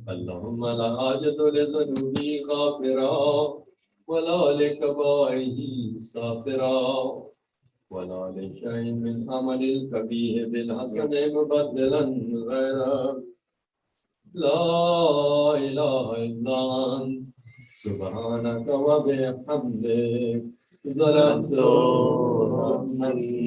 اللهم لا حاجة لذنوبي غافرا ولا لكبائه سافرا ولا لشيء من عمل القبيح بالحسن مبدلا غيره لا إله إلا أنت سبحانك وبحمدك ظلمت نفسي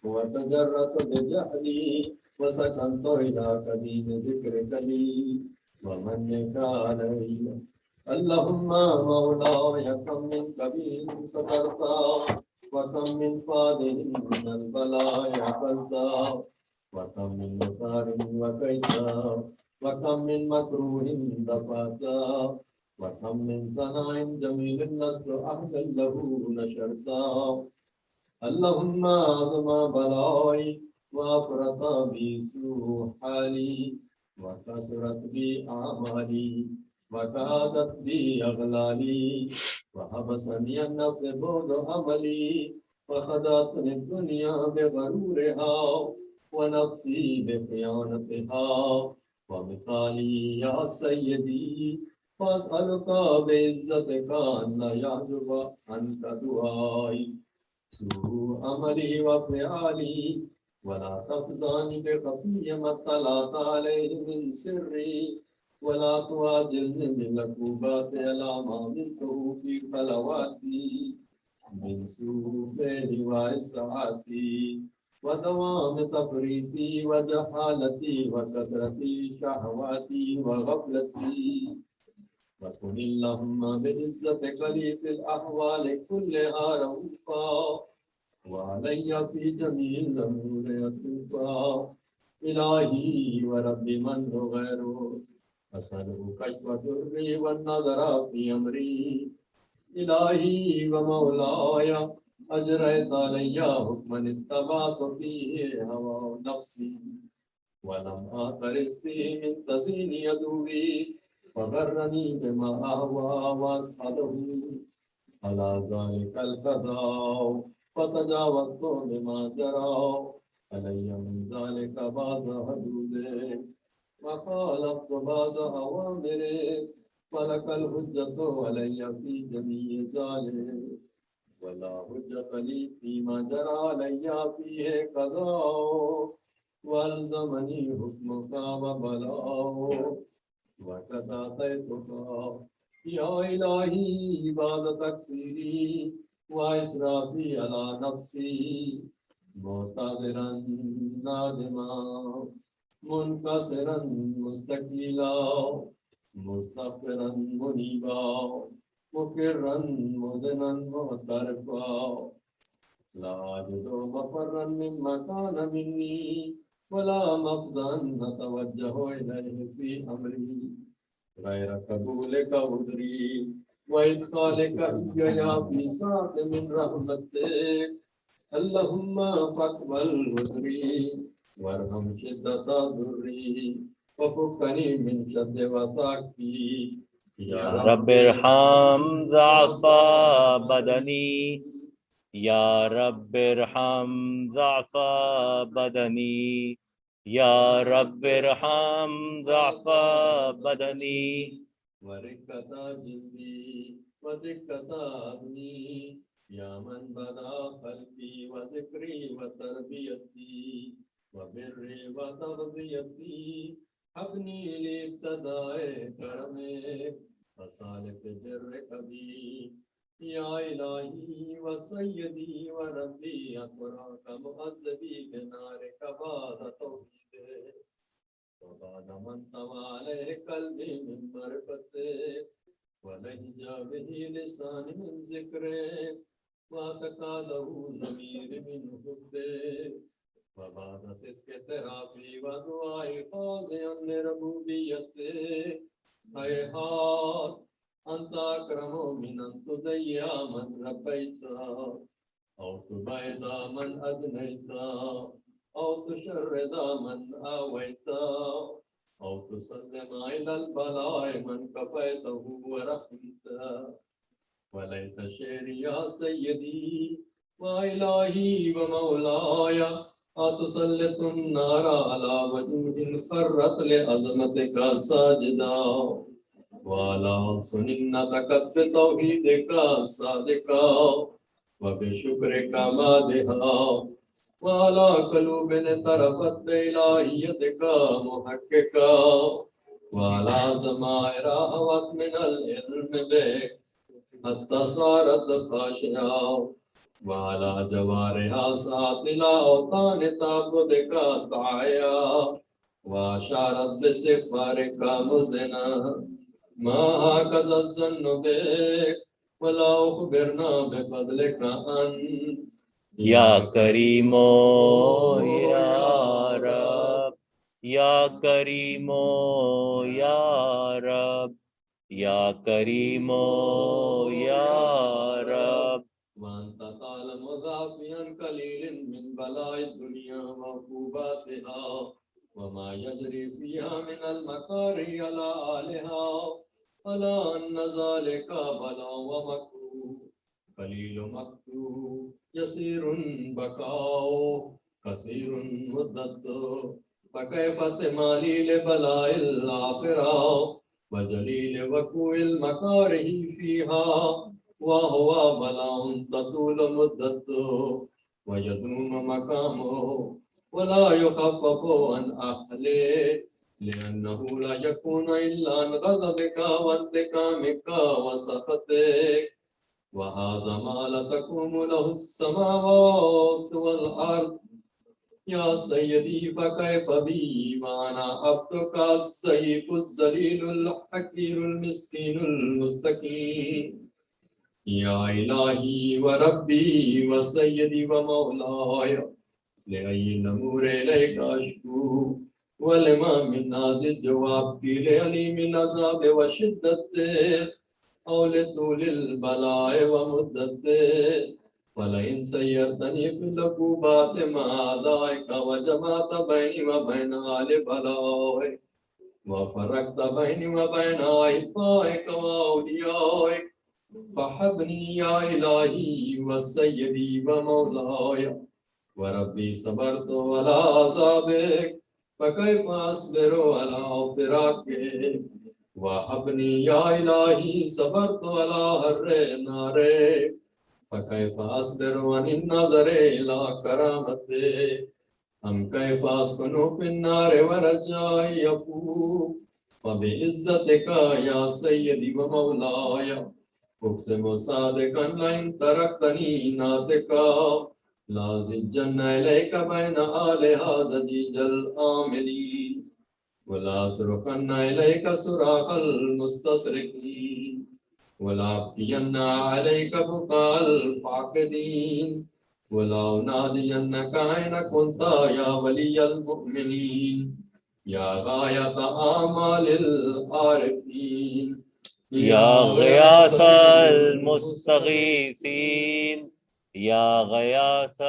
وتجرت بجهلي وسكنت إلى قديم ذكرك لي ومنك علي اللهم مولاي كم من كبير سترتا وكم من فاضل من البلايا فلتا وكم من مكار وكيتا وكم من مكروه دفاتا وكم من ثناء جميل لست أهلا له نشرتا اللهم أعظم بلاي وأفرط بي سوء حالي وكسرت بي أعمالي وكادت بي أغلالي وحبسني النفس بعد عملي وخدعتني الدنيا بغرورها ونفسي بخيانتها ومثالي يا سيدي فأسألك بعزتك أن لا يعجب عنك دعائي سوء عملي وفعالي ولا تخزاني بخفي ما اطلعت عليه من سري ولا تواجهني بالعقوبات على ما عملته في خلواتي من سوء فعلي وإسعافي ودوام تفريطي وجهالتي وكثرة شهواتي وغفلتي وكن اللهم بعزتك لي في الأحوال كلها رؤوفا وعلي في جميع الأمور يتوبا إلهي ورب من هو غيره أسأله كشف ضري والنظر في أمري إلهي ومولاي أجريت علي حكما اتبعت فيه هوى نفسي ولم أعترف فيه من تزيين يدوي وغرني بما أهوى وأسأله على ذلك القضاء فتجاوزت بما جرى علي من ذلك بعض حدوده وخالفت بعض أوامره فلك الحجة علي في جميع ذلك ولا حجة لي فيما جرى علي فيه قضاء والزمني حكمك وبلاء وكتاتيتك يا إلهي بعد تقصيري وإسرافي على نفسي معتذرا نادما منكسرا مستقيلا مستغفرا منيبا مقرا مزنا معترفا لا أجد مفرا مما كان مني ولا مفزا أتوجه إليه في أمري غير قبولك عذري وإدخالك إياي في ساعة من رحمتك اللهم فاقبل عذري وارحم شدة ضري وفكني من شد وطاقتي يا رب ارحم ضعف بدني يا رب ارحم ضعف بدني يا رب ارحم ضعف بدني ورقة جلدي ودقة عظمي يا من بدا خلقي وذكري وتربيتي وبري وتغذيتي أبني لابتداء كرمك وصالح برك بي يا إلهي وسيدي وربي أقراك مؤذبي بنارك بعد توحيدك وبعد من طوى عليه قلبي من معرفتك ولهجا به لساني من ذكرك وتقاله ضميري من حبك وبعد صدق اعترافي ودعائي خاضعا لربوبيتك هيهات أنت أكرم من أن تضيع من ربيت أو تبعد من أدنيت أو تشرد من آويت أو تسلم إلى البلاء من كفيته ورحمته وليت شعري يا سيدي وإلهي ومولاي أتسلط النار على وجوه خرت لعظمتك ساجدا وعلى سنتك بتوحيدك صادقا وبشكرك مادحا وعلى قلوب طرفت بإلهيتك محققا وعلى ضمائر هوت من العلم بك حتى صارت خاشعة وعلى جوارها ساعت إلى أوطان تعبدك طاعيا وأشارت باستغفارك مزنا ما هكذا الظن بك ولا أخبرنا بفضلك أنت या करीमो या रब, या करीमो या रब, या करीमो या रब. وأنت تعلم ضعفي قليل من بلاء الدنيا وعقوباتها وما يجري فيها من المكاره على أهلها ألا أن ذلك بلاء ومكروه قليل مكروه يسير بقاء كثير مدة فكيف تمالي لبلاء الآخرة وجليل وقوع المكاره فيها وهو بلاء تطول مدته ويدوم مقامه ولا يخفف عن أهله لأنه لا يكون إلا عن غضبك وانتقامك وسخطك وهذا ما لا تقوم له السماوات والأرض يا سيدي فكيف بي وأنا عبدك السيف الذليل الحقير المسكين المستكين يا إلهي وربي وسيدي ومولاي لأي الأمور إليك أشكو ولما من نازل جوابتي لأني من عذاب وشدته أو لطول البلاء ومدته ولئن سيرتني في العقوبات مع أعدائك وجمعت بيني وبين آل بلائك وفرقت بيني وبين أحبائك وأوليائك فحبني يا إلهي وسيدي ومولاي وربي صبرت على عذابك فكيف أصبر على فراقك وحبني يا إلهي صبرت على حر نارك فكيف أصبر عن النظر إلى كرامتك हम कैफा सुनो फिन्नार वरजाय यकूब وبعزتك يا سيدي ومولاي أقسم صادقا لئن تركتني ناطقا لازجن إليك بين آلها زجيج الآملين ولا أصرخن إليك صراخ المستصرخين ولا أبكين عليك بكاء الفاقدين ولا أنادينك أين كنت يا ولي المؤمنين يا غاية آمال العارفين يا غياث المستغيثين، يا غياث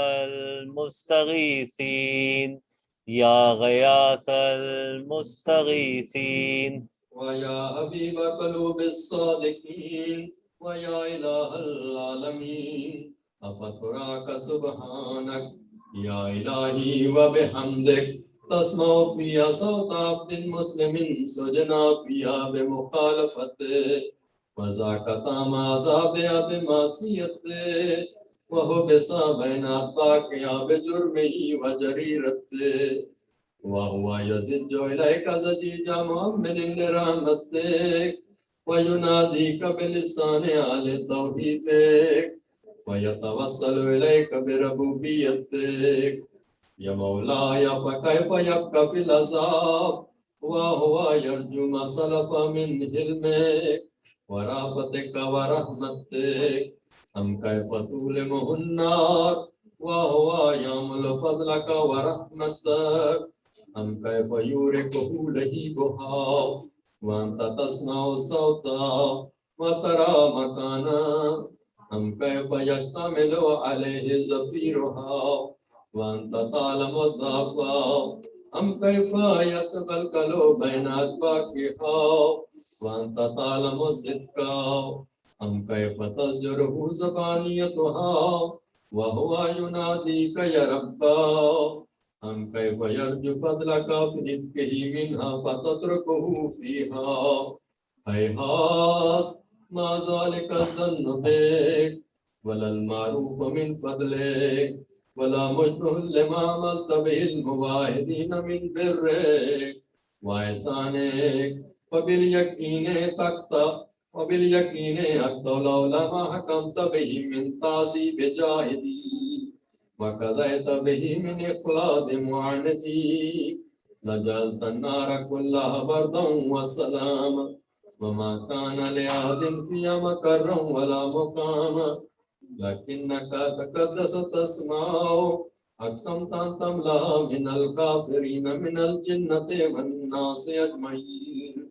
المستغيثين، يا غياث المستغيثين. ويا حبيب قلوب الصادقين ويا إله العالمين أفتراك سبحانك يا إلهي وبحمدك تسمع فيها صوت عبد مسلم سجنا فيها بمخالفته وذاك طعم عذابها بمعصيته وحبس بين أطباقها بجرمه وجريرته وهو يزج إليك زجيج مؤمن لرحمتك ويناديك بلسان أهل توحيدك ويتوسل إليك بربوبيتك يا مولاي فكيف يبقى في العذاب وهو يرجو ما سلف من حلمك ورأفتك ورحمتك أم كيف تولمه النار وهو يعمل فضلك ورحمتك أم كيف يوركه لهيبها وأنت تسمع صوتا وترى مكانا أم كيف يشتمل عليه زفيرها وأنت تعلم الضعف أم كيف يتقلقل بين أطباقها وأنت تعلم صدقا हम कैफ तस्जुरुहु ज़बानियतुहा वहुवा युनादीक या रब्बा हम कैफ यरजु फदलका फिरिज़्क़िही मिन्हा फतत्रुकुहु फ़ीहा हैहात मा ज़ालिका ज़न्नु बिक वलल मारूफ़ मिन फ़दलिक वला मुजनुहु लिमा अमल्त बिहिल मुवाहिदीन मिन बिर्रिक व ihsanik وباليقين تقطع وباليقين أقطع لما حكمت به من تعذيب جاهدي وقضيت به من إخلاد معاندي لجعلت النار كلها بردا وسلاما وما كان لأحد فيها مقرا ولا مقاما لكنك تقدس تسمع أقسمت أن تملأ من الكافرين من الجنة والناس أجمعين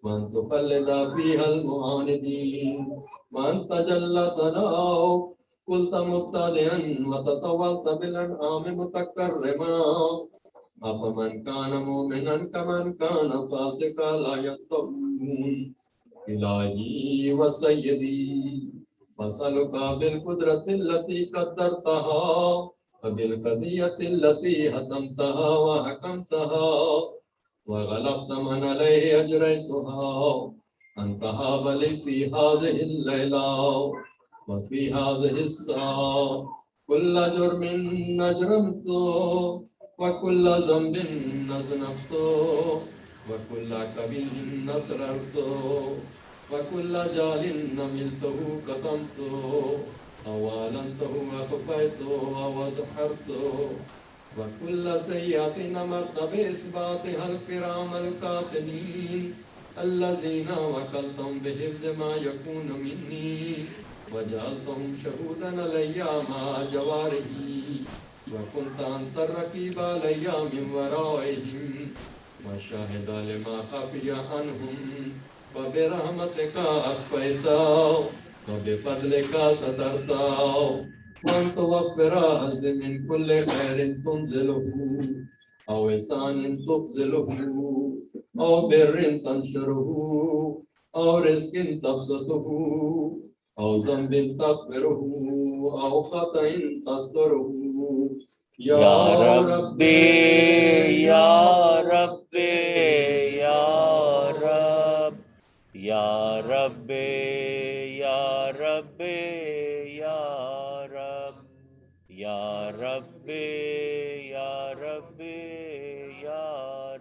وأن تخلد فيها المعاندين وأن تجلت له قلت مبتدئا وتطولت بالأنعام متكرما أفمن كان مؤمنا كمن كان فاسقا لا يستوون إلهي وسيدي فاسألك بالقدرة التي قدرتها وبالقضية التي هدمتها وحكمتها وغلبت من عليه أجريتها أن تهاب لي في هذه الليلة وفي هذه الساعة كل جرم أجرمته وكل ذنب أذنبته وكل كبير أسررته وكل جال نملته كتمته أو أعلنته وخفيته أو سحرته وكل سيئة أمرت بإثباتها الكرام الكاتبين الذين وكلتهم بحفظ ما يكون مني وجعلتهم شهودا علي مع جوارحي وكنت أنت الرقيب علي من ورائهم وشاهد لما خفي عنهم وبرحمتك أخفيته وبفضلك سترته وأن توفر هزل من كل خير تنزله أو إحسان تبذله أو بر تنشره أو رزق تبسطه أو ذنب تغفره أو خطأ تستره या रब्बी या रब्बी या रब या रब्बी या रब्बी या रब या रब्बी या रब्बी या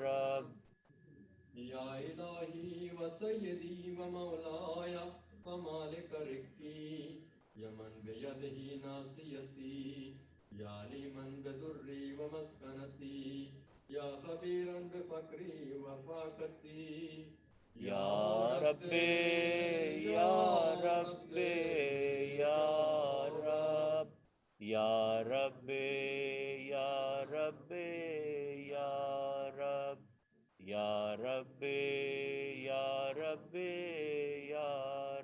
रब या इलाही व सय्यदी व मौलाया व मालिक रिक्की यमन बियदिही नासियती या लीमन बिदुर्री व मस्कनती या खबीरन बिफक्री व फाकती या रब्बी या रब्बी या रब या रब्बी या रब्बी या रब या रब्बी या रब्बी या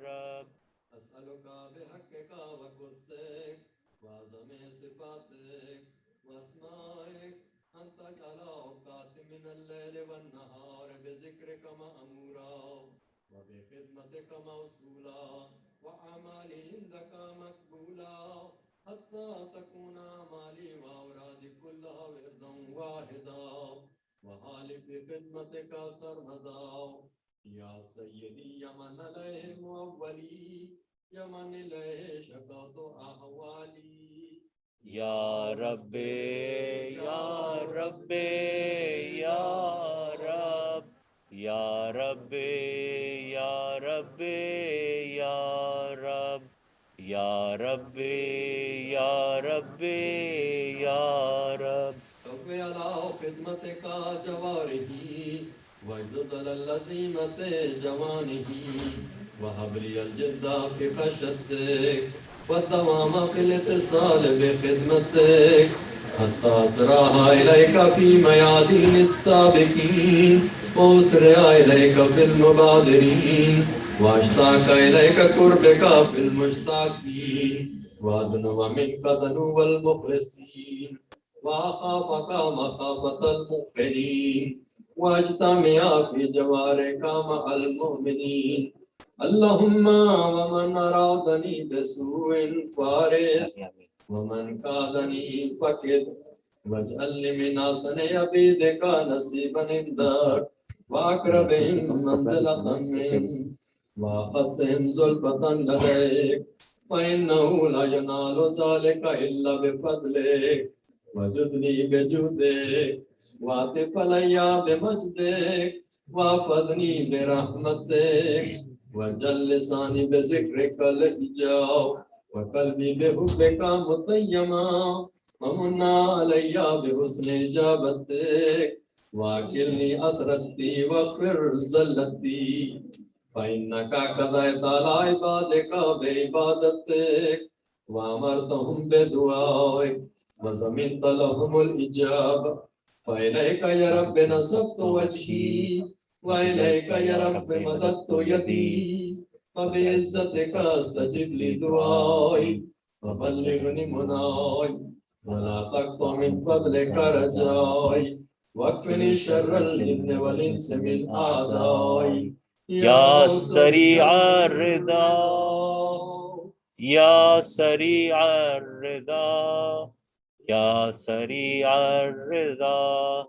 रब أسألك بحقك وقدسك وعظم صفاتك وأسمائك أن تجعل أوقات من الليل والنهار بذكرك مأمورا وبخدمتك موصولا وأعمالي عندك مقبولا حتى تكون أعمالي وأورادي كلها وردا واحدا وحالي في خدمتك سرمدا يا سيدي يا من عليه المؤولي يا من إليه شكوت أحوالي या रब्बे या रब्बे या रब या रब्बे या रब्बे या रब या रब्बे या रब्बे या रब توفي على خدمتك جوارحي واجدد للزيمة جوانه وهب لي الجد في خشيتك والدوام في الاتصال بخدمتك حتى أسرع إليك في ميادين السابقين وأسرع إليك في المبادرين وأشتاق إليك قربك في المشتاقين وأدنو منك دنو المخلصين وأخافك مخافة المؤمنين واجتمع في جوارك مع المؤمنين اللهم ومن أرادني بسوء فارد ومن كادني فكد واجعل لي من أحسن عبيدك نصيبا عندك وأقربهم منزلة منك وأقسم زلفة لديك فإنه لا ينال ذلك إلا بفضلك وجدني بجودك وعطف علي بمجدك وافضني برحمتك وجل لساني بذكرك الحجاب وقلبي بحبك مطيما ومنا علي بحسن إجابتك واكلني أطرقتي واغفر زلتي فإنك قضيت على عبادك بعبادتك وأمرتهم بدعائك وزمنت لهم الإجابة وإليك يا رب نصبت وجهي وإليك يا رب مددت يدي فبعزتك استجب لي دعائي وبلغني مناي ولا تقطع من فضلك رجائي واكفني شر الجن والإنس من أعدائي يا سريع الرضا يا سريع الرضا يا سريع الرضا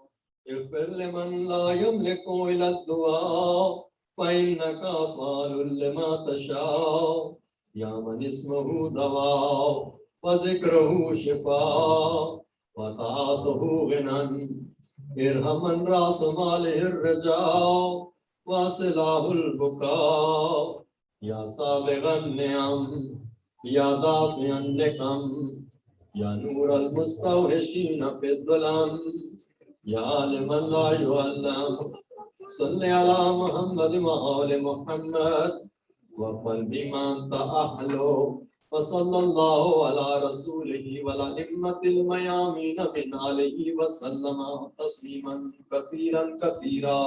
اغفر لمن لا يملك إلى الدعاء فإنك فعال لما تشاء يا من اسمه دواء وذكره شفاء وطاعته غنى ارحم من راس ماله الرجاء وصلاه البكاء يا سابغ النعم يا دافع النقم يا نور المستوحشين في الظلام يا عالم لا يعلم صل على محمد وآل محمد وقل بما أنت أهله وصلى الله على رسوله والأئمة الميامين من عليه وسلم تسليما كثيرا كثيرا.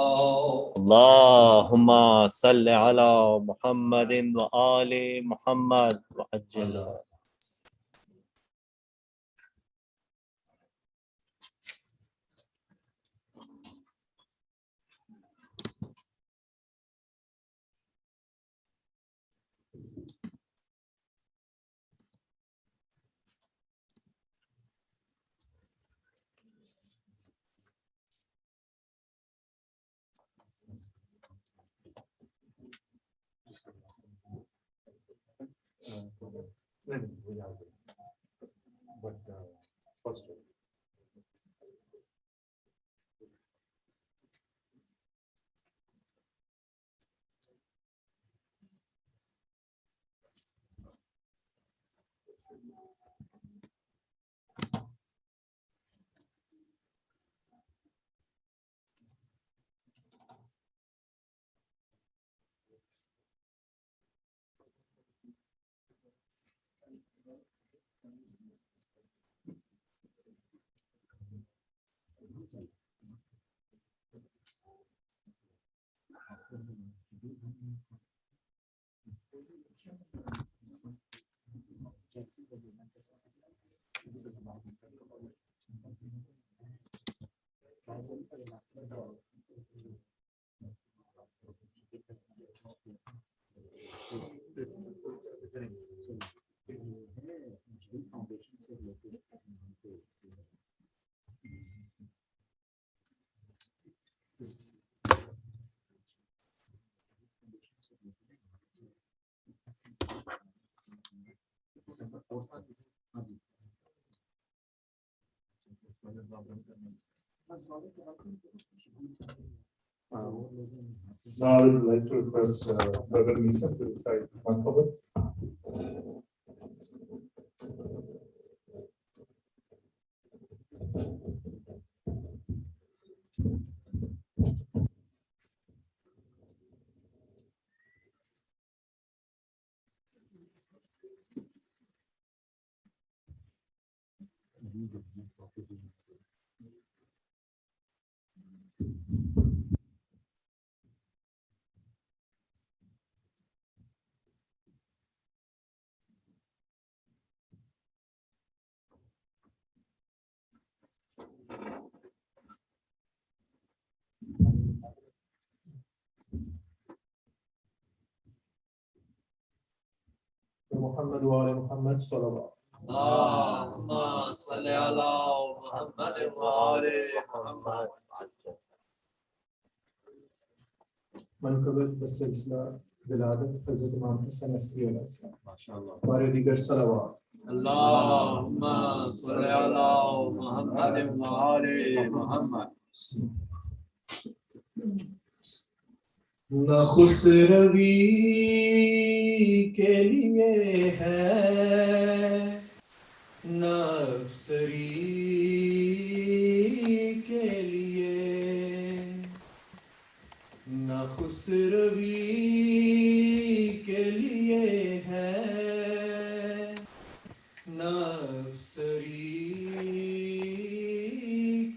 اللهم صل على محمد وآل محمد وعجل. Now I would like to request Brother Nisa to recite one poem. محمد وآل محمد صلوات. اللهم صل على محمد وآل محمد. मनकबत बसिलसिला विलादत हज़रत इमाम हसन अस्करी अलैहिस्सलाम और दीगर सलावत. اللهم صل على محمد وآل محمد. न खुसरवी के लिए है न अफसरी के लिए, न खुसरवी के लिए है न अफसरी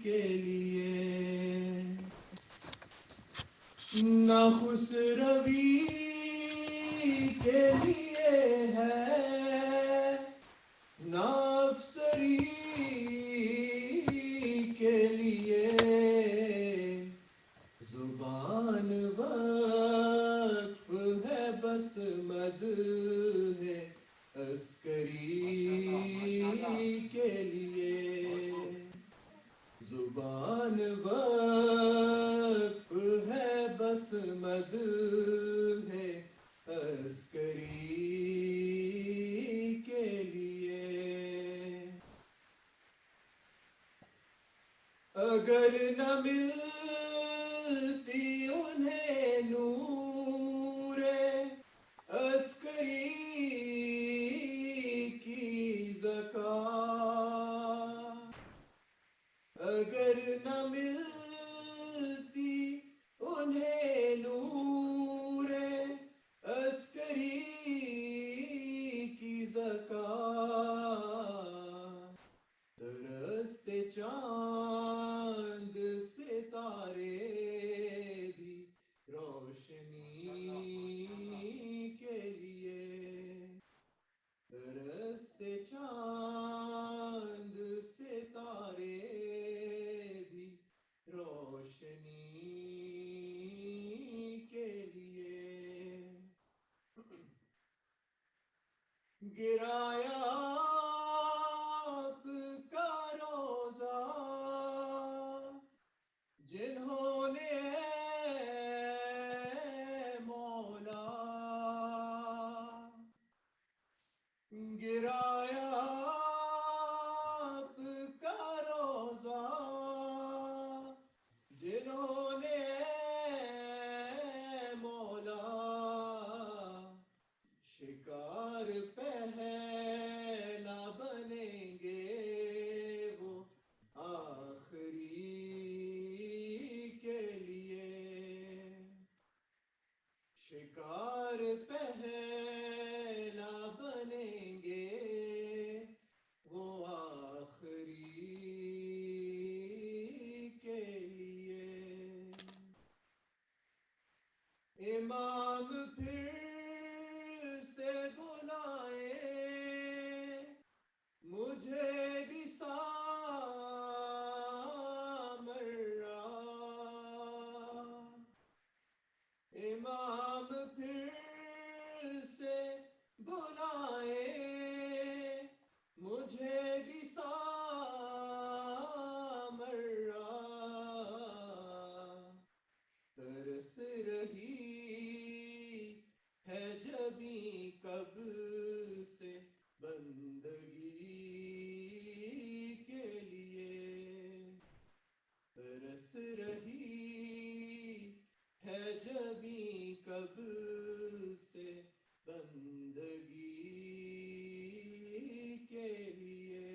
के लिए, न खुसरवी के लिए है न अफसरी के लिए, जुबान वक्फ है बस मद है अस्करी के लिए, जुबान वक्फ है बस मद है अस्करी के लिए। अगर न मिलती उन्हें नूरे अस्करी की ज़कात, अगर न मिलती उन्हें नूरे अस्करी की ज़कात, तरसते चांद सितारे भी रोशनी के लिए, तरसते चांद सितारे भी रोशनी के लिए। गिराया आपका रोज़ा जिन्होंने मौला, गिराया आपका रोज़ा जिन्होंने मौला, शिकार पहला बनेंगे वो आखिरी के लिए, शिकार पहला बनेंगे वो आखिरी के लिए। इमाम फिर से बुलाए मुझे भी सामर्रा, इमाम फिर से बुलाए मुझे भी सामर्रा, तरस रही है जबी कब से बंदगी के लिए, तरस रही है जबी कब से बंदगी के लिए।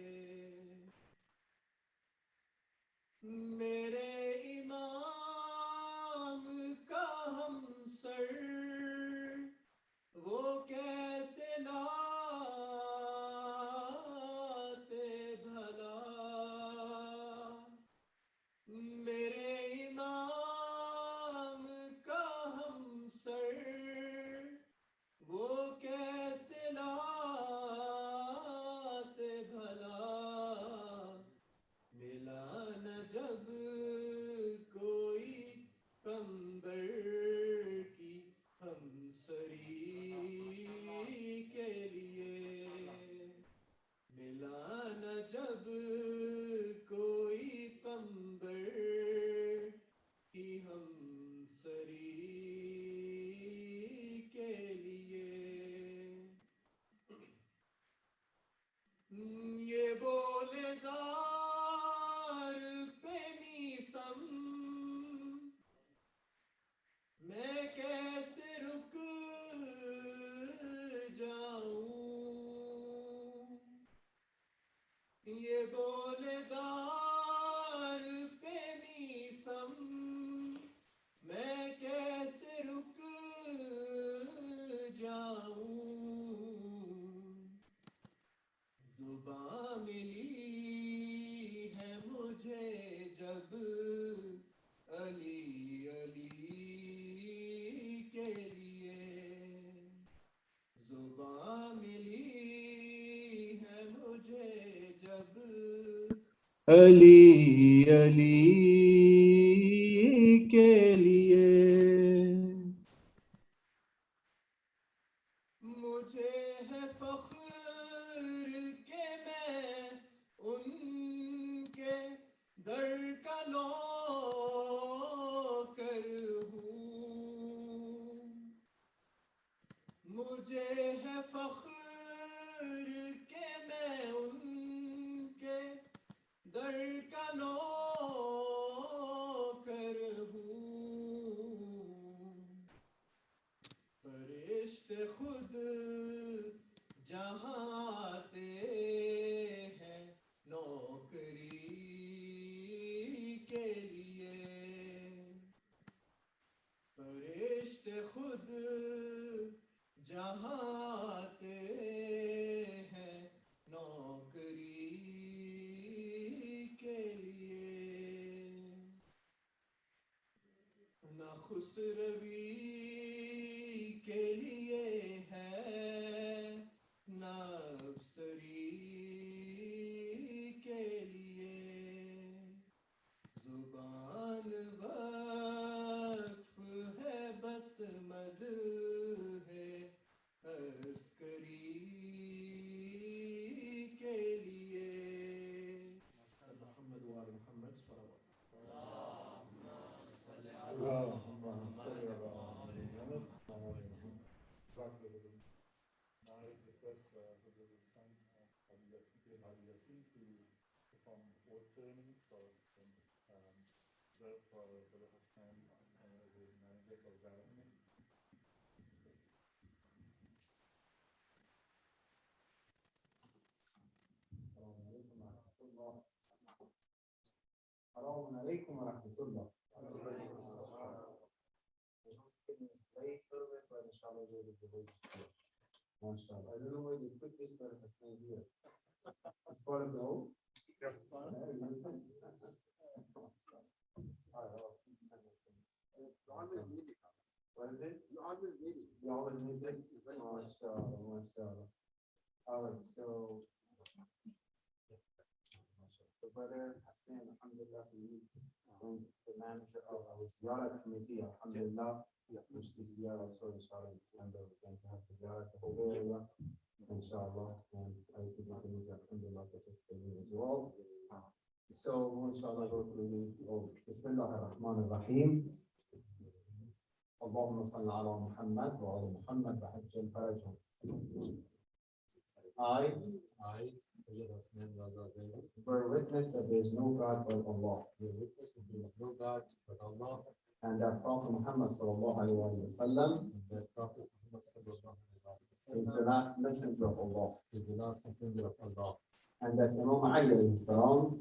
बोलेदार पे मीसम मैं कैसे रुक जाऊं ये बोलेदार पे मीसम मैं कैसे रुक जाऊं जुबां मिली है मुझे जब अली अली के लिए जुबां मिली है मुझे जब अली अली के लिए मुझे है फख्र के मैं उनके दर का नौकर हूँ मुझे है फख्र के मैं उनके दर का नौकर हूँ फरिश्ते खुद जहाँ आते हैं नौकरी के लिए फरिश्ते खुद जहाँ आते हैं नौकरी के लिए न खुसरवी के लिए है न अफसरी के लिए जुबान वक्फ है बस मद है अस्करी के लिए मोहम्मद वाले Mohammad السلام عليكم ورحمة الله. MashaAllah. I don't know why they put this part of the snake here. It's part of the oath. What is it? You always need it. You always need this? MashaAllah, MashaAllah. All right, so the brother Hassan, alhamdulillah, he is the manager of our Ziyarah committee, alhamdulillah, which this Ziyarah, so inshallah, in December, we're going to have the Ziyarah the whole area, inshallah, and ICZ committee, alhamdulillah, participating as well. So, inshallah, go through the Bismillah ar-Rahman ar-Rahim. Allahumma salli ala Muhammad wa ala Muhammad wa hajjal farajhum. I bear witness that there is no God but Allah. And that Prophet Muhammad sallallahu alaihi wasallam is the last messenger of Allah. And that Imam Ali alayhi salam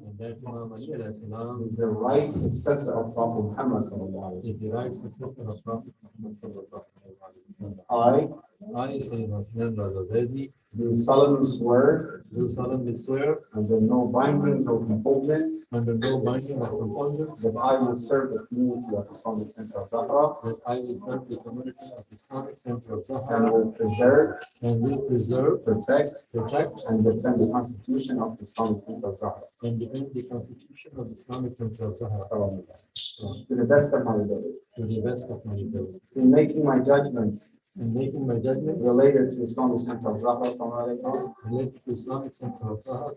is the right successor of Prophet Muhammad sallallahu alaihi wasallam. I do solemnly swear under no bindings or compulsions that I will serve the community of Islamic Center of Zahra and will preserve, protect, and defend the Constitution of the Islamic Center of Zahra to the best of my ability. In making my judgments in making my judgments related to Islamic Center of Zahra, related to Islamic Center of Zahra,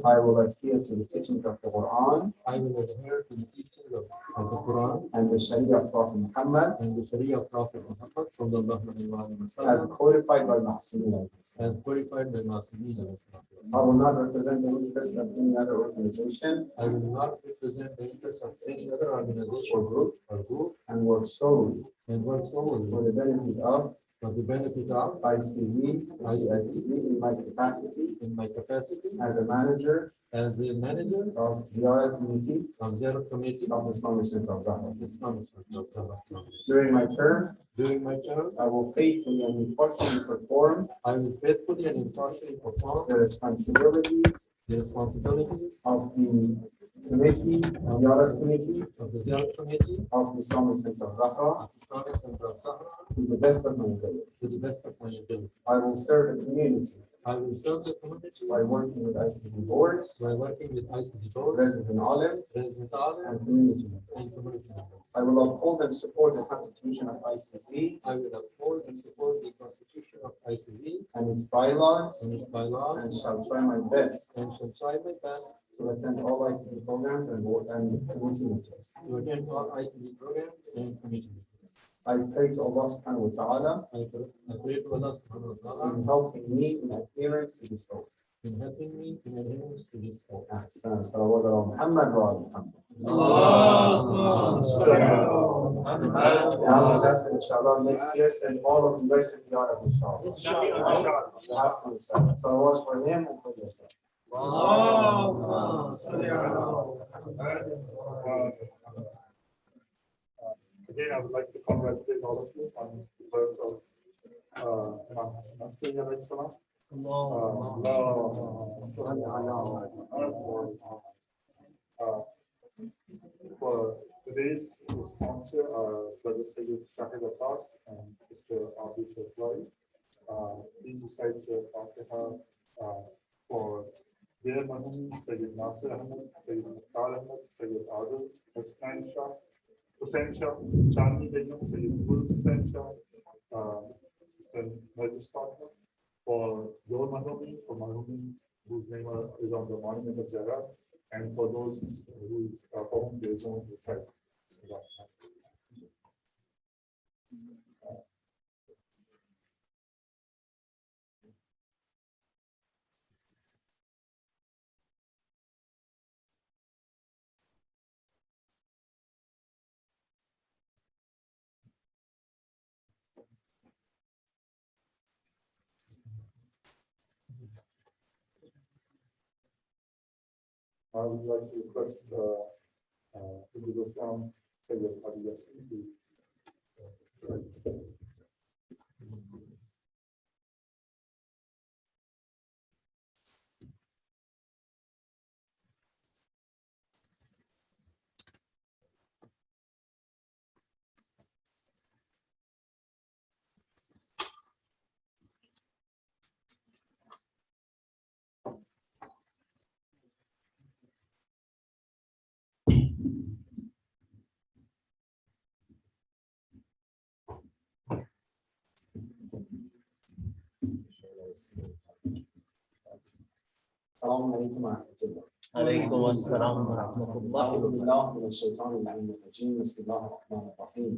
I will adhere to the teachings of the Quran I will adhere to the teachings of the Quran and the Sharia of Prophet Muhammad and the Sharia of Prophet Muhammad sallallahu alaihi as wasallam codified by Mahsuni. as verified by Mummies. I will not represent the interests of any other organization I will not represent the interests of any other organization or group or group and work solely and work solely for the benefit of for the benefit of ICZ in my capacity in my capacity as a manager as a manager of Ziyarah Committee of Zero Committee of the Islamic Center of Zahra. of Islamic Center of Zahra. During my term, During my term, I will faithfully and impartially perform I will faithfully and impartially perform the responsibilities the responsibilities of the committee, Ziyarah Committee of the Zero Committee of the Islamic Center of Zahra of Islamic Center of Zahra to the best of my ability. to the best of my ability. I will serve the community I will serve the community by working with ICZ boards, by working with ICD board, resident alim, resident alim, and community members. and community members. I will uphold and support the Constitution of ICZ I will uphold and support the Constitution of ICZ and its bylaws and its and bylaws shall try my best and shall try my best to attend all ICZ programs and community meetings. to attend all ICD programs and community meetings. I pray to Allah subhanahu wa ta'ala I pray to Allah subhanahu wa ta'ala in helping me in adherence to this oath. in helping me in adherence to this oath. أحسن صلوات على محمد وعلى محمد. Now that's inshallah next year send all of you guys to the honor inshallah. Salawat for him and for yourself. Again, I would like to congratulate all of you on the birth of Imam Hassan Askari alayhi salam. For today's sponsor, Brother Sayyid Shahid Abbas and Sister Abisa Joy. Please recite your Fatiha for their Mummies, Sayyid Nasir Ahmed, Sayyid Mukhtar Ahmed, Sayyid Adil, Hussain Shah, Chandni Begum, Sayyid Gul Hussain Shah, Sister Nargis Fatma, for your Mummies, for Mummies whose name is on the monument of Zara, and for those for whom there is no recite. I would like to request Indigo Farm Sayyid Ali Yassin to السلام عليكم ورحمة الله. عليكم السلام ورحمة الله أعوذ وبركاته. بالله من الشيطان اللعين الرجيم. بسم الله الرحمن الرحيم.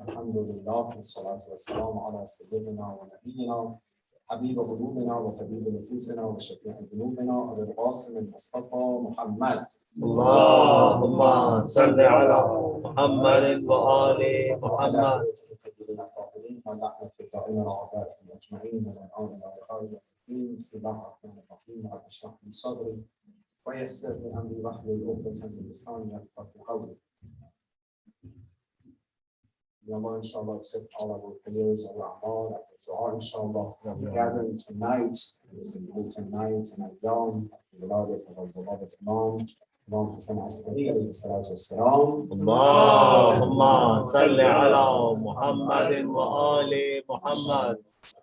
الحمد لله والصلاة والسلام على سيدنا ونبينا حبيب قلوبنا وطبيب نفوسنا وشفيع ذنوبنا أبي القاسم المصطفى محمد. اللهم صل على محمد وآل وعلى محمد. الطيبين الطاهرين ونحن في دائما وعبادهم أجمعين ومن آمن وخارج الدين. بسم الله الرحمن الرحيم. رب اشرح لي صدري ويسر لي أمري واحلل عقدة من لساني يفقهوا قولي. May Allah inshallah accept all of our prayers, our amal, our dua inshallah. We are gathering tonight, this important night, and Ayam, the beloved of our beloved Imam, Imam Hassan Askari alayhi salatu wassalam. اللهم صل على محمد وآل محمد.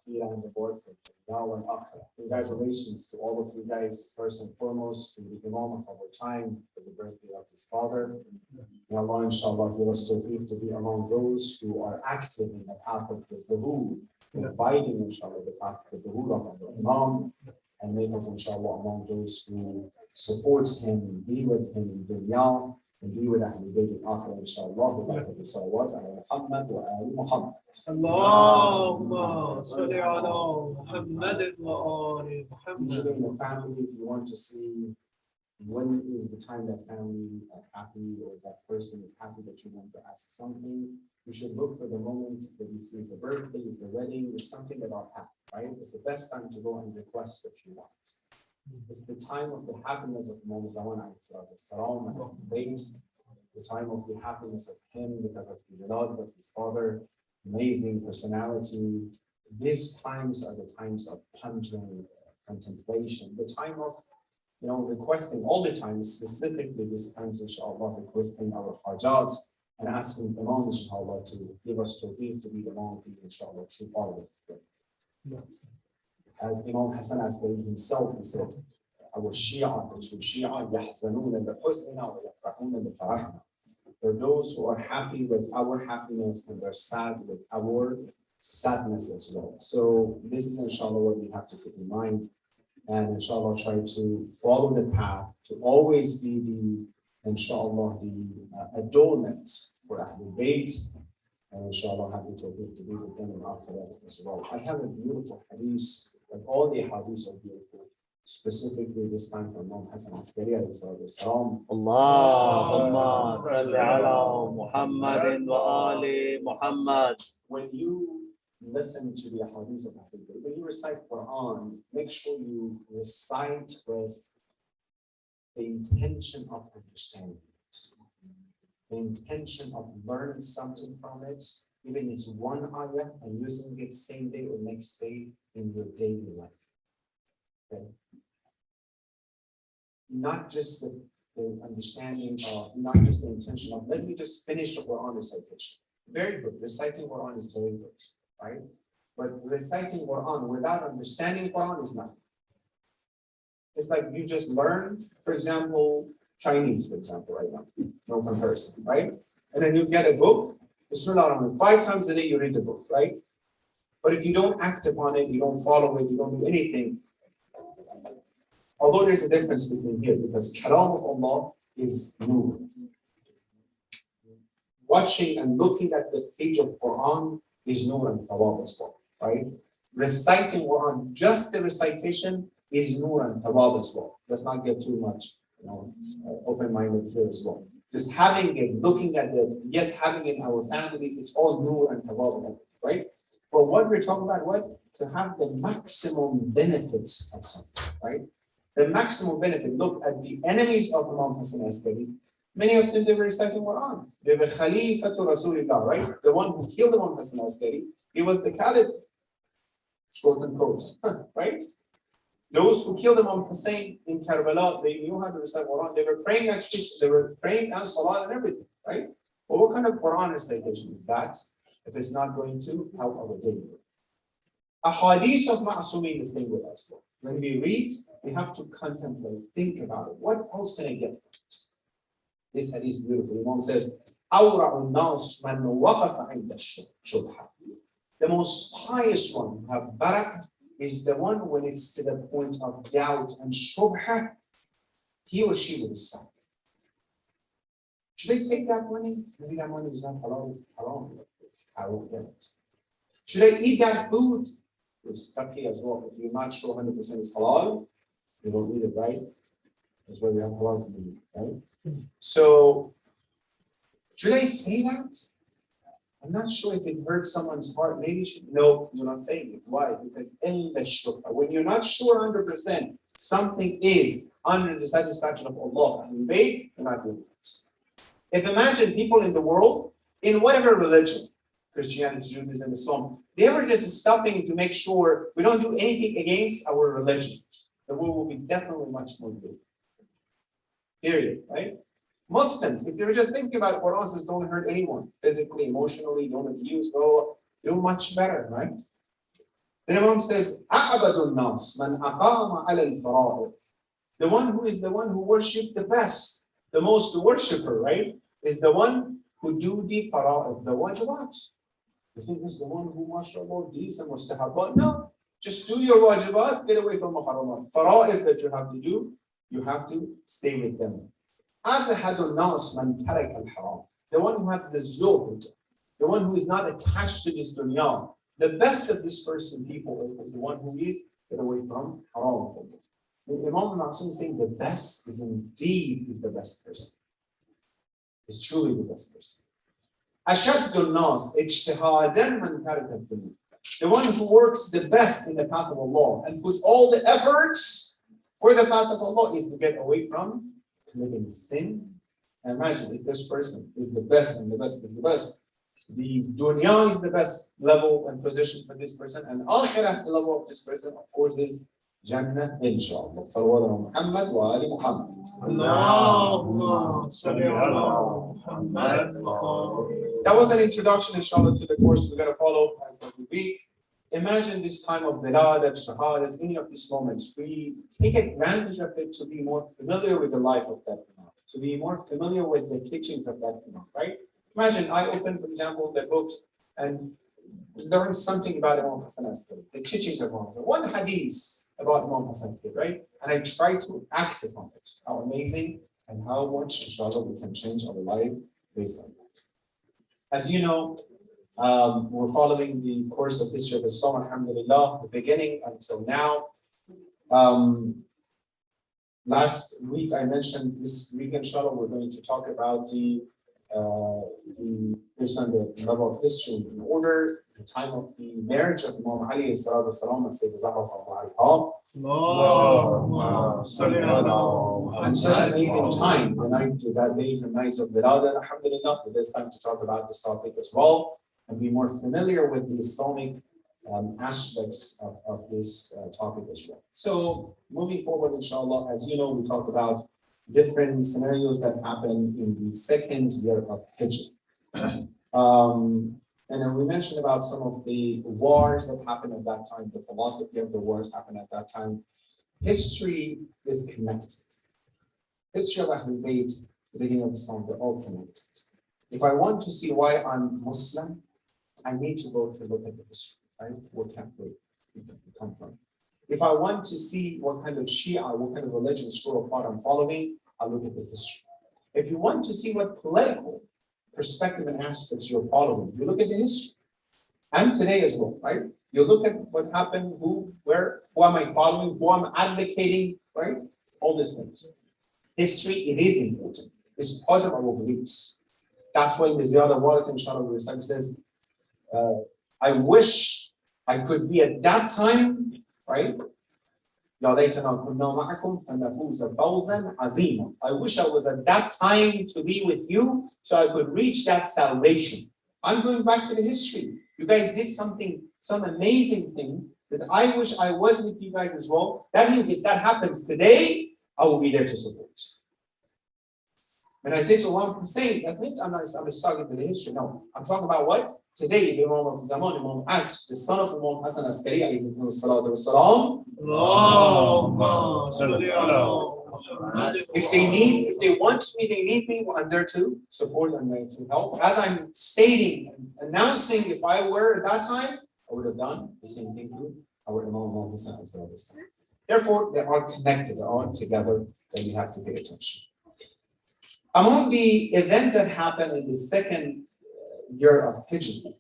And the board for now and after. Congratulations to all of you guys, first and foremost, to the Imam of our time for the birthday of his father. May Allah, inshallah, give us tawfiq to be among those who are active in the path of the Dhuhul, providing, inshallah, the path of the Dhuhul of the Imam, and make us, inshallah, among those who support him, be with him in dunya, and be with Ahlul Bayt al-Akhir, inshallah, with the salawat ala Muhammad wa ali Muhammad. Allahumma salli ala Muhammadin wa ali Muhammad. Usually in the family, if you want to see when is the time that family are happy or that person is happy that you want to ask something, you should look for the moment that you see it's a birthday, it's a wedding, it's something that are happy, right? It's the best time to go and request what you want. It's the time of the happiness of Mummies, salam and wait, the time of the happiness of him because of the love of his father, amazing personality. These times are the times of pondering, contemplation, the time of requesting all the time, specifically this times, inshallah, requesting our hajat and asking the Imam, inshallah, to give us tawfiq to be among the, inshallah, true followers. As Imam Hassan Askari himself, he said, our Shia, the true Shia, يحزنون بحزننا ويفرحون بفرحنا. They're those who are happy with our happiness and they're sad with our sadness as well. So this is, inshallah, what we have to keep in mind. And inshallah, try to follow the path, to always be the, inshallah, the adornment for Ahlul Bayt, and inshallah, have the tawfiq to be with them in Akhirat as well. I have a beautiful hadith, like all the hadiths are beautiful, specifically this time from Imam Hassan Askari alayhi salam. Allahumma salli ala Muhammadin wa ali Muhammad. When you listen to the hadith of Ahlul Bayt, when you recite Quran, make sure you recite with the intention of understanding it, the intention of learning something from it, even if it's one ayah and using it same day or next day in your daily life. Okay? Not just the understanding of, not just the intention of, let me just finish the Quran recitation. Very good. Reciting Quran is very good, right? But reciting Quran without understanding Quran is nothing. It's like you just learn, for example, Chinese, for example, right now. No comparison, right? And then you get a book, Bismillah, 5 times a day you read the book, right? But if you don't act upon it, you don't follow it, you don't do anything. Although there's a difference between here, because Kalam of Allah is nur. Watching and looking at the page of Quran is nur and thawab as well, right? Reciting Quran, just the recitation is nur and thawab as well. Let's not get too much, open-minded here as well. Just having it, looking at it, yes, having it in our family, it's all nur and thawab, right? But what we're talking about, what? To have the maximum benefits of something, right? The maximum benefit. Look at the enemies of Imam Hassan Askari. Many of them, they were reciting Quran. They were Khalifa to Rasulullah, right? The one who killed Imam Hassan Askari, he was the Caliph, quote unquote, right? Those who killed Imam Hussein in Karbala, they knew how to recite Quran. They were praying actually, they were praying and salah and everything, right? But what kind of Quran recitation is that if it's not going to help our daily life? A hadith of Ma'asumeen is thing with us. When we read, we have to contemplate, think about it. What else can I get from it? This hadith is beautiful. Imam says, أَوْرَعُ النَّاسِ مَنْ وَقَفَ عِنْدَ الشُّبْهَةِ. The most pious one who have barak is the one when it's to the point of doubt and shubha, he or she will decide. Should I take that money? Maybe that money is not halal. I won't get it. Should I eat that food? It's fiqh as well. If you're not sure 100% is halal, you don't eat it, right? That's why we have halal community, right? So, should I say that? I'm not sure if it hurts someone's heart. Maybe you should. No, you're not saying it. Why? Because when you're not sure 100%, something is under the satisfaction of Allah and you're not doing it. If imagine people in the world, in whatever religion, Christianity, Judaism, Islam, they were just stopping to make sure we don't do anything against our religion. The world will be definitely much more good. Period, right? Muslims, if you're just thinking about Quran says don't hurt anyone, physically, emotionally, don't abuse, go do much better, right? Then Imam says, أَعْبَدُ النَّاسِ مَنْ أَقَامَ عَلَى الْفَرَائِضِ. The one who is the one who worshipped the best, the most worshiper, right? is the one who do the fara'id, the wajibat. You think this is the one who, mashallah, deeds and mustahabat? No, just do your wajibat, get away from muharramat. Fara'id that you have to do, you have to stay with them. Azhadun nas man tarak al-haram. The one who has the zuhd, the one who is not attached to this dunya. The best of this person, people, is the one who is get away from haram. Imam Ma'asum is saying the best is indeed is the best person. Is truly the best person. Ashadul nas ijtihadan man taraka ad-dunya. The one who works the best in the path of Allah and put all the efforts for the path of Allah is to get away from committing sin. And imagine if this person is the best and the best is the best. The dunya is the best level and position for this person, and akhirah, the level of this person, of course, is Jannah, inshallah. Sallallahu Muhammad wa ali Muhammad. That was an introduction, inshallah, to the course we're going to follow as the week. Imagine this time of milad and shahadas, any of these moments. We take advantage of it to be more familiar with the life of that imam, to be more familiar with the teachings of that imam, right? Imagine I open, for example, the books and learn something about Imam Hassan Askari, the teachings of Imam Hassan. One hadith about Imam Hassan Askari, right? And I try to act upon it. How amazing and how much, inshallah, we can change our life based on that. As you know, we're following the course of history of Islam, alhamdulillah, the beginning until now. Last week I mentioned this week, inshallah, we're going to talk about based on the level of history in order, the time of the marriage of Imam Ali and Sayyidina Zahra sallallahu and such an amazing time, the night, that days and nights of Wilada, alhamdulillah, it is time to talk about this topic as well and be more familiar with the Islamic aspects of this topic as well. So moving forward, inshallah, as you know, we talk about different scenarios that happen in the second year of Hijrah. And then we mentioned about some of the wars that happened at that time, the philosophy of the wars happened at that time. History is connected. History of Ahlul Bayt, the beginning of Islam, they're all connected. If I want to see why I'm Muslim, I need to go to look at the history, right? What country we come from. If I want to see what kind of Shia, what kind of religion, school of thought I'm following, I'll look at the history. If you want to see what political perspective and aspects you're following, you look at the history. And today as well, right? You look at what happened, who, where, who am I following, who I'm advocating, right? All these things. History, it is important. It's part of our beliefs. That's why the Ziyad al-Warith, inshallah, says, I wish I could be at that time, right? I wish I was at that time to be with you so I could reach that salvation. I'm going back to the history. You guys did something, some amazing thing that I wish I was with you guys as well. That means if that happens today, I will be there to support. When I say to 1%, that means I'm just talking to the history. No, I'm talking about what? Today, the Imam of Zaman, Imam As, the son of Imam Hassan Askari, alayhi salatu wasalam. If they want me, they need me, I'm there to support and to help. As I'm stating and announcing, if I were at that time, I would have done the same thing to our Imam Hassan. Therefore, they are connected, they are together, and you have to pay attention. Among the event that happened in the second year of Hijrah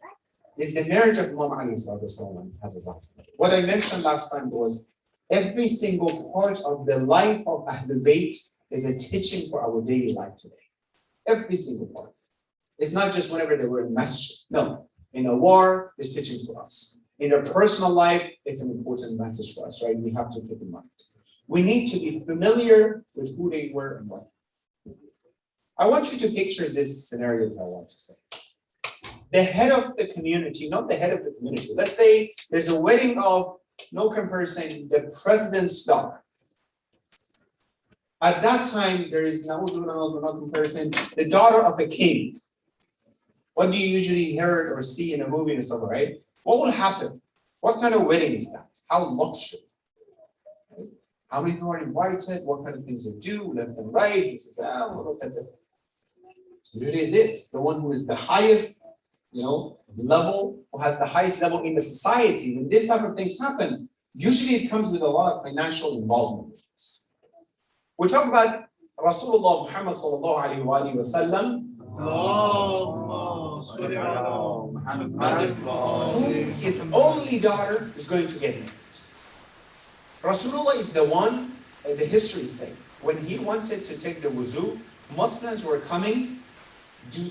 is the marriage of Imam Ali as a What I mentioned last time was every single part of the life of Ahlul Bayt is a teaching for our daily life today. Every single part. It's not just whenever they were in masjid. No. In a war, it's teaching to us. In their personal life, it's an important message for us, right? We have to keep in mind. We need to be familiar with who they were and what. I want you to picture this scenario that I want to say. The head of the community, not the head of the community. Let's say there's a wedding of, no comparison, the president's daughter. At that time, there is no comparison, the daughter of a king. What do you usually hear or see in a movie and stuff, right? What will happen? What kind of wedding is that? How luxury? Right? How many people are invited? What kind of things they do, left and right? This is Usually it is the one who is the highest, level, who has the highest level in the society. When this type of things happen, usually it comes with a lot of financial involvement. We talk about Rasulullah Muhammad sallallahu alaihi wa sallam. His only daughter is going to get married. Rasulullah is the one, the history say, when he wanted to take the wuzu, Muslims were coming,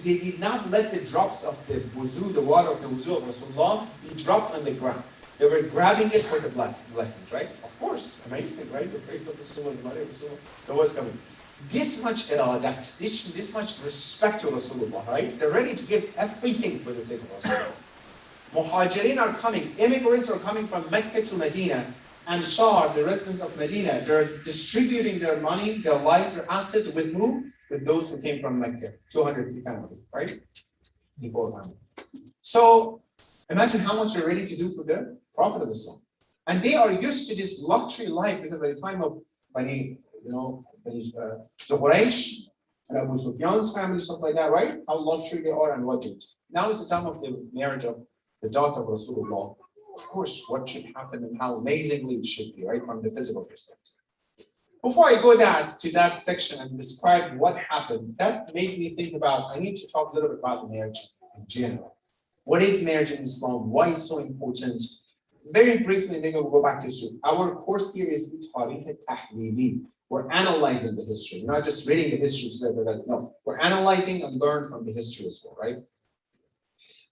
they did not let the drops of the wuzu, the water of the wuzu of Rasulullah, be dropped on the ground. They were grabbing it for the blessings, right? Of course, amazing, right? The face of Rasulullah, the body of Rasulullah, the was coming. This much this much respect to Rasulullah, right? They're ready to give everything for the sake of Rasulullah. Muhajirin are coming, immigrants are coming from Mecca to Medina, and Shah, the residents of Medina, they're distributing their money, their life, their assets with who? With those who came from Mecca, 250 families, right? So imagine how much they're ready to do for the Prophet of Islam. And they are used to this luxury life because at the time of the Quraysh and Abu Sufyan's family, stuff like that, right? How luxury they are and what they do. Now it's the time of the marriage of the daughter of Rasulullah. Of course, what should happen and how amazingly it should be, right, from the physical perspective. Before I go to that section and describe what happened, that made me think about, I need to talk a little bit about marriage in general. What is marriage in Islam? Why is it so important? Very briefly, and then we'll go back to Shuk. Our course here is Tarikh al-Tahlili. We're analyzing the history. We're not just reading the history. No, we're analyzing and learn from the history as well, right?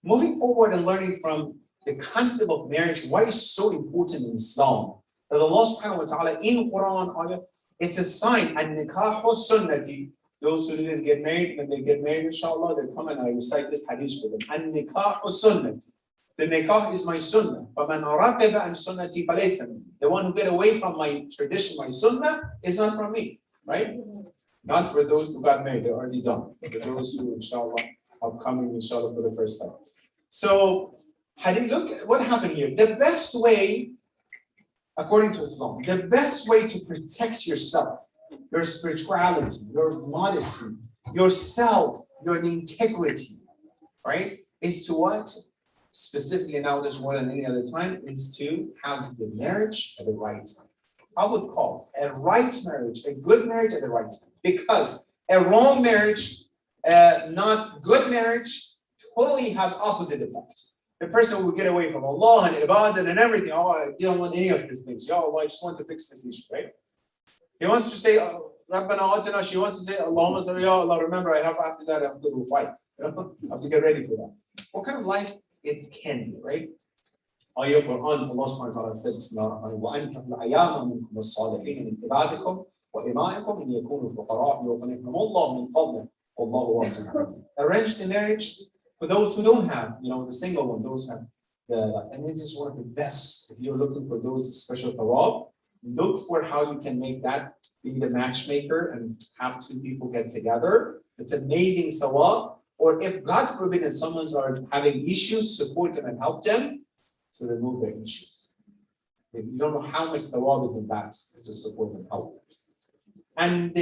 Moving forward and learning from the concept of marriage, why is so important in Islam? That Allah subhanahu wa ta'ala in Quran, it's a sign, an-nikahu sunnati. Those who didn't get married, when they get married, inshallah, they come and I recite this hadith for them. An-nikahu sunnati. The nikah is my sunnah. فَمَنْ رَقِبَ عَنْ سُنَّتِي فَلَيْسَ مِنِّي. The one who get away from my tradition, my sunnah, is not from me, right? Not for those who got married, they're already done. For those who, inshallah, are coming, inshallah, for the first time. So, look at what happened here. The best way, according to Islam, the best way to protect yourself, your spirituality, your modesty, yourself, your integrity, right, is to what? Specifically now, there's more than any other time, is to have the marriage at the right time. I would call a right marriage, a good marriage at the right time. Because a wrong marriage, not good marriage, totally have opposite effects. The person will get away from Allah and Ibadah and everything. Oh, I don't want any of these things. Ya Allah, I just want to fix this issue, right? He wants to say, Rabbana atina, she wants to say, Allahumma salli, Ya Allah, remember, I have after that, I have to go fight. I have to get ready for that. What kind of life it can be, right? Ayah Quran, Allah subhanahu wa ta'ala said, وَأَنْكَحُ الْأَيَامَ مِنْكُمُ الصَّالِحِينَ مِنْ عِبَادِكُم وَإِمَائِكُم إِنْ يَكُونُوا فُقَرَاءَ يُغْنِهِمُ اللَّهُ مِنْ فَضْلِهِ وَاللَّهُ وَاسِعٌ عَلِيمٌ. Arrange the marriage for those who don't have, the single one, those have and it is one of the best. If you're looking for those special thawab, look for how you can make that be the matchmaker and have two people get together. It's amazing thawab. Or if God forbid that someone's are having issues, support them and help them to remove their issues. You don't know how much thawab is in that to support and help them. And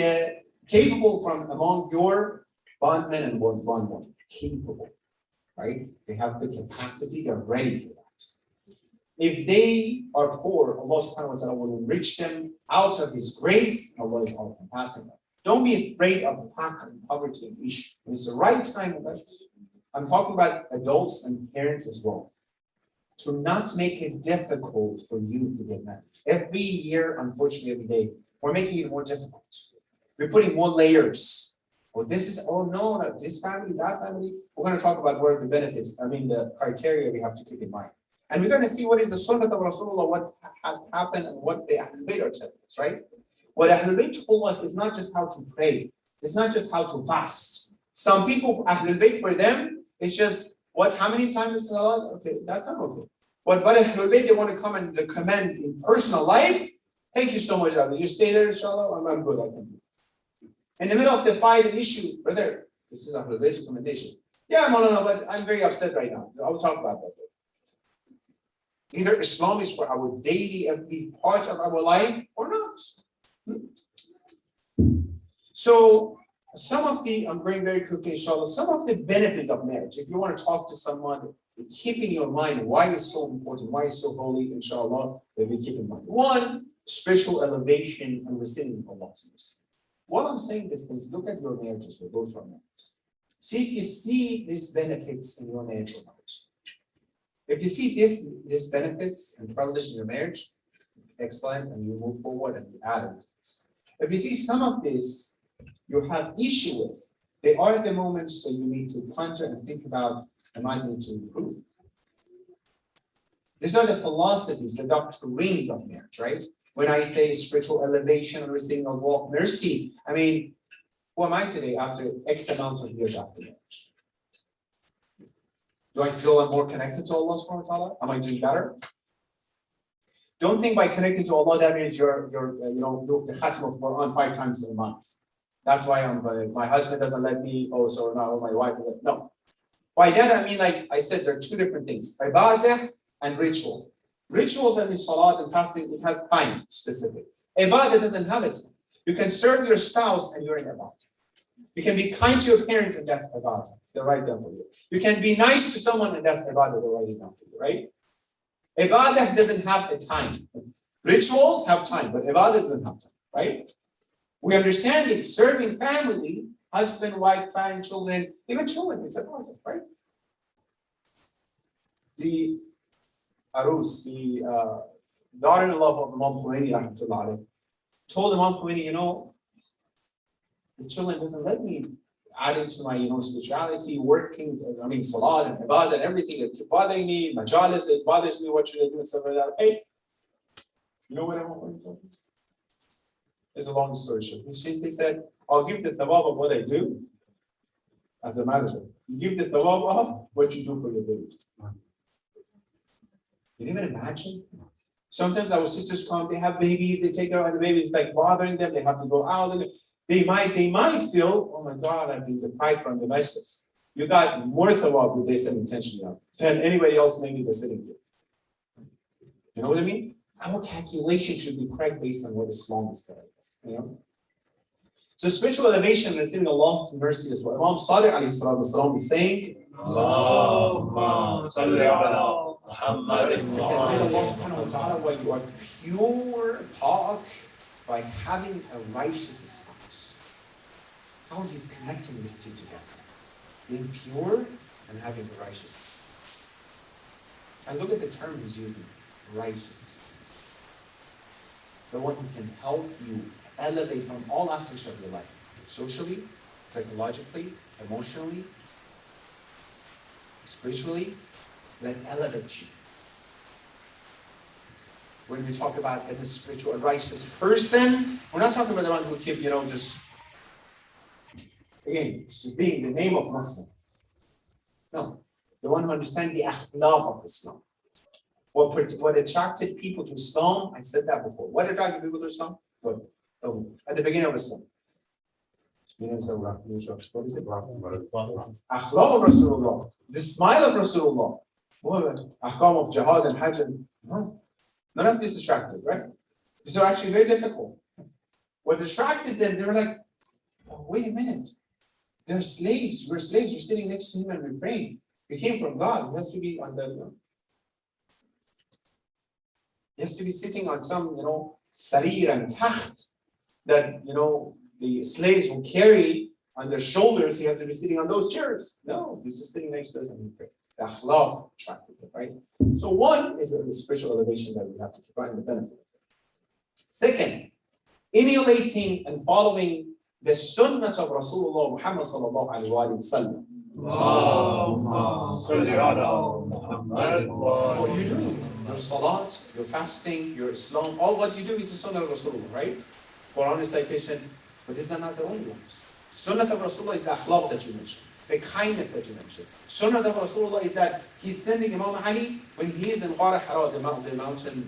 capable from among your bondmen and bondwomen, capable. Right? They have the capacity, they're ready for that. If they are poor, Allah subhanahu wa ta'ala will enrich them out of His grace. Allah is all compassionate. Don't be afraid of poverty and issue. When it's the right time, I'm talking about adults and parents as well. To not make it difficult for you to get married. Every year, unfortunately, every day, we're making it more difficult. We're putting more layers. Oh, this is, oh no, this family, that family. We're going to talk about what are the benefits, the criteria we have to keep in mind. And we're going to see what is the sunnah of Rasulullah, what has happened and what the Ahlul Bayt are telling us, right? What Ahlul Bayt told us is not just how to pray. It's not just how to fast. Some people, Ahlul Bayt for them, it's just, how many times is Salah? Okay, that's not okay. But Ahlul Bayt, they want to come and recommend in personal life. Thank you so much, Ahlul. You stay there, inshallah, I'm good, I can do. In the middle of the fight and issue, brother, this is Ahlul Bayt's recommendation. Yeah, no, but I'm very upset right now. I'll talk about that. Either Islam is for our daily, every part of our life or not. So, I'm going very quickly, inshallah, some of the benefits of marriage. If you want to talk to someone, keep in your mind why it's so important, why it's so holy, inshallah, that we keep in mind. One, spiritual elevation and receiving Allah's mercy. While I'm saying these things, look at your marriages or those who are married. See if you see these benefits in your marriage or not. If you see these benefits and privileges in your marriage, excellent, and you move forward and you add it. If you see some of this you have issue with, they are the moments that you need to ponder and think about, am I going to improve? These are the philosophies, the doctrines of marriage, right? When I say spiritual elevation and receiving of Allah mercy, I mean, who am I today after X amount of years after marriage? Do I feel I'm more connected to Allah subhanahu wa ta'ala? Am I doing better? Don't think by connecting to Allah that means you're do the khatm of Quran 5 times a month. That's why my husband doesn't let me, so now my wife will. No. By that I mean, like I said, there are two different things, ibadah and ritual. Ritual, that means salat and fasting, it has time specific. Ibadah doesn't have it. You can serve your spouse and you're in ibadah. You can be kind to your parents and that's ibadah. They're right there for you. You can be nice to someone and that's ibadah. They're right there for you, right? Ibadah doesn't have a time. Rituals have time, but ibadah doesn't have time, right? We understand it, serving family, husband, wife, parent, children, even children, it's a part of, right? The Arus, the daughter-in-law of Imam Khomeini, told Imam Khomeini, the children doesn't let me add into my, spirituality, working, salat and ibadah and everything that keep bothering me, majalis, that bothers me, what should I do, and stuff like that. Hey, you know what Imam Khomeini told me? It's a long story short. He said, I'll give the thawab of what I do as a manager. You give the thawab of what you do for your baby. Can you even imagine? Sometimes our sisters come, they have babies, they take care of the baby, it's like bothering them, they have to go out. And they might feel, oh my God, I've been deprived from the majlis. You got more thawab with this intention than anybody else maybe that's sitting here. You know what I mean? Our calculation should be correct based on what Islam is telling us. So spiritual elevation and receiving Allah's mercy as well. Imam Sadiq alayhi salatu wasalam is saying, Allahumma salli ala Muhammadin wa ali Muhammad. Why you are pure talk by having a righteous spouse. How he's connecting these two together. Being pure and having a righteous spouse. And look at the term he's using, righteous. The one who can help you elevate from all aspects of your life, socially, psychologically, emotionally, spiritually, that elevate you. When we talk about a spiritual, a righteous person, we're not talking about the one who keep, just being the name of Muslim. No, the one who understands the akhlaq of Islam. What attracted people to Islam, I said that before. What attracted people to Islam? What? At the beginning of Islam. What is it? Akhlaq of Rasulullah. The smile of Rasulullah. Ahkam of jihad and hajj. None of this attracted, right? These are actually very difficult. What attracted them, they were like, wait a minute. They're slaves. We're slaves. We're sitting next to him and we're praying. We came from God. It has to be on the He has to be sitting on some, sarir and taht that, the slaves will carry on their shoulders. He has to be sitting on those chairs. No, he's just sitting next to us and we pray. The akhlaq attracted him, right? So one is the spiritual elevation that we have to keep right in the benefit. Second, emulating and following the sunnah of Rasulullah Muhammad sallallahu alaihi wasallam. What you're doing, your salat, your fasting, your Islam, all what you do is the sunnah of Rasulullah, right? Quran recitation, but these are not the only ones. Sunnah of Rasulullah is the akhlaq that you mentioned, the kindness that you mentioned. Sunnah of Rasulullah is that he's sending Imam Ali when he is in Ghar Hara, the mountain,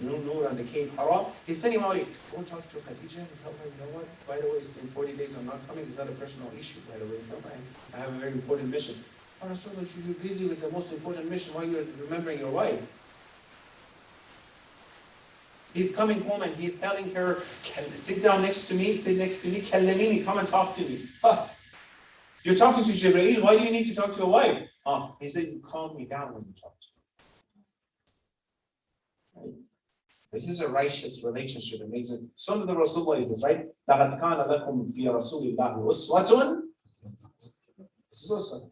Nur and the cave Hara, he's sending Imam Ali, go talk to Khadija and tell her, you know what, by the way, it's in 40 days I'm not coming, it's not a personal issue, by the way, I have a very important mission. Oh, Rasulullah, you're busy with the most important mission, why are you remembering your wife? He's coming home and he's telling her, sit down next to me, sit next to me, kallamini, come and talk to me. You're talking to Jibreel, why do you need to talk to your wife? Oh, he said, you calm me down when you talk to me. Right? This is a righteous relationship. It makes it. Sunnah of Rasulullah is this, right? لَقَدْ كَانَ لَكُمْ فِي رَسُولِ اللَّهِ أُسْوَةٌ. This is also.